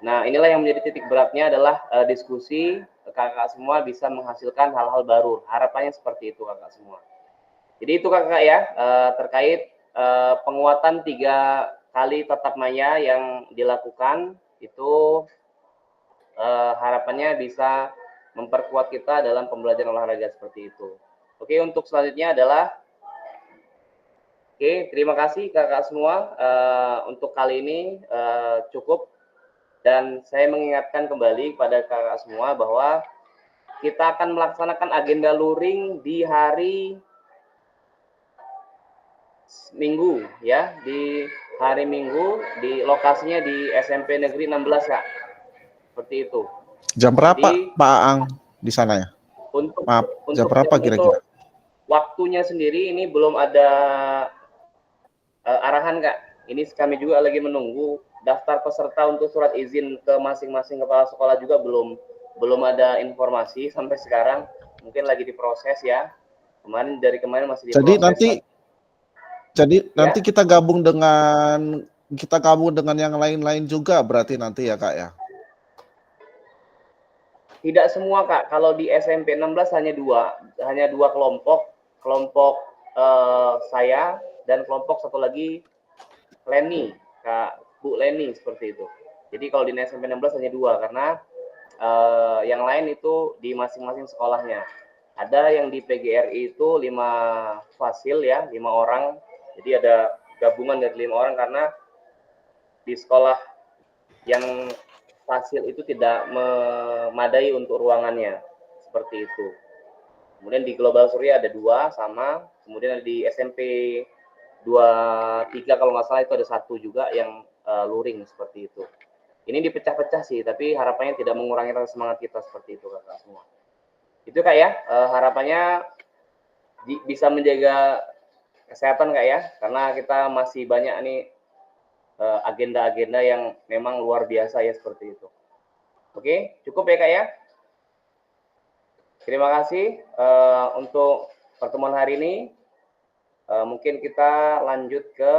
Nah, inilah yang menjadi titik beratnya adalah diskusi kakak semua bisa menghasilkan hal-hal baru. Harapannya seperti itu kakak semua. Jadi itu kakak ya, terkait penguatan 3 kali tatap maya yang dilakukan, itu harapannya bisa memperkuat kita dalam pembelajaran olahraga seperti itu. Oke, untuk selanjutnya adalah terima kasih kakak semua. Untuk kali ini cukup. Dan saya mengingatkan kembali kepada kakak semua bahwa kita akan melaksanakan agenda luring di hari Minggu ya, di hari Minggu di lokasinya di SMP Negeri 16 Kak. Seperti itu. Jam berapa Jadi, Pak Aang di sana ya? Maaf, jam berapa kira-kira? Waktunya sendiri ini belum ada arahan Kak. Ini kami juga lagi menunggu daftar peserta untuk surat izin ke masing-masing kepala sekolah juga belum ada informasi sampai sekarang, mungkin lagi diproses ya. Dari kemarin masih diproses. Jadi nanti kita gabung dengan yang lain-lain juga berarti nanti ya Kak ya. Tidak semua Kak, kalau di SMP 16 hanya dua kelompok saya dan kelompok satu lagi Leni, Kak Bu Leni seperti itu. Jadi kalau di SMP 16 hanya 2 karena yang lain itu di masing-masing sekolahnya. Ada yang di PGRI itu 5 fasil ya, 5 orang. Jadi ada gabungan dari 5 orang karena di sekolah yang fasil itu tidak memadai untuk ruangannya, seperti itu. Kemudian di Global Surya ada 2 sama, kemudian di SMP 23 kalau nggak salah itu ada 1 juga yang luring seperti itu. Ini dipecah-pecah sih, tapi harapannya tidak mengurangi rasa semangat kita seperti itu kakak semua. Itu Kak ya, harapannya bisa menjaga kesehatan Kak ya, karena kita masih banyak nih agenda-agenda yang memang luar biasa ya seperti itu. Oke, cukup ya Kak ya. Terima kasih untuk pertemuan hari ini. Mungkin kita lanjut ke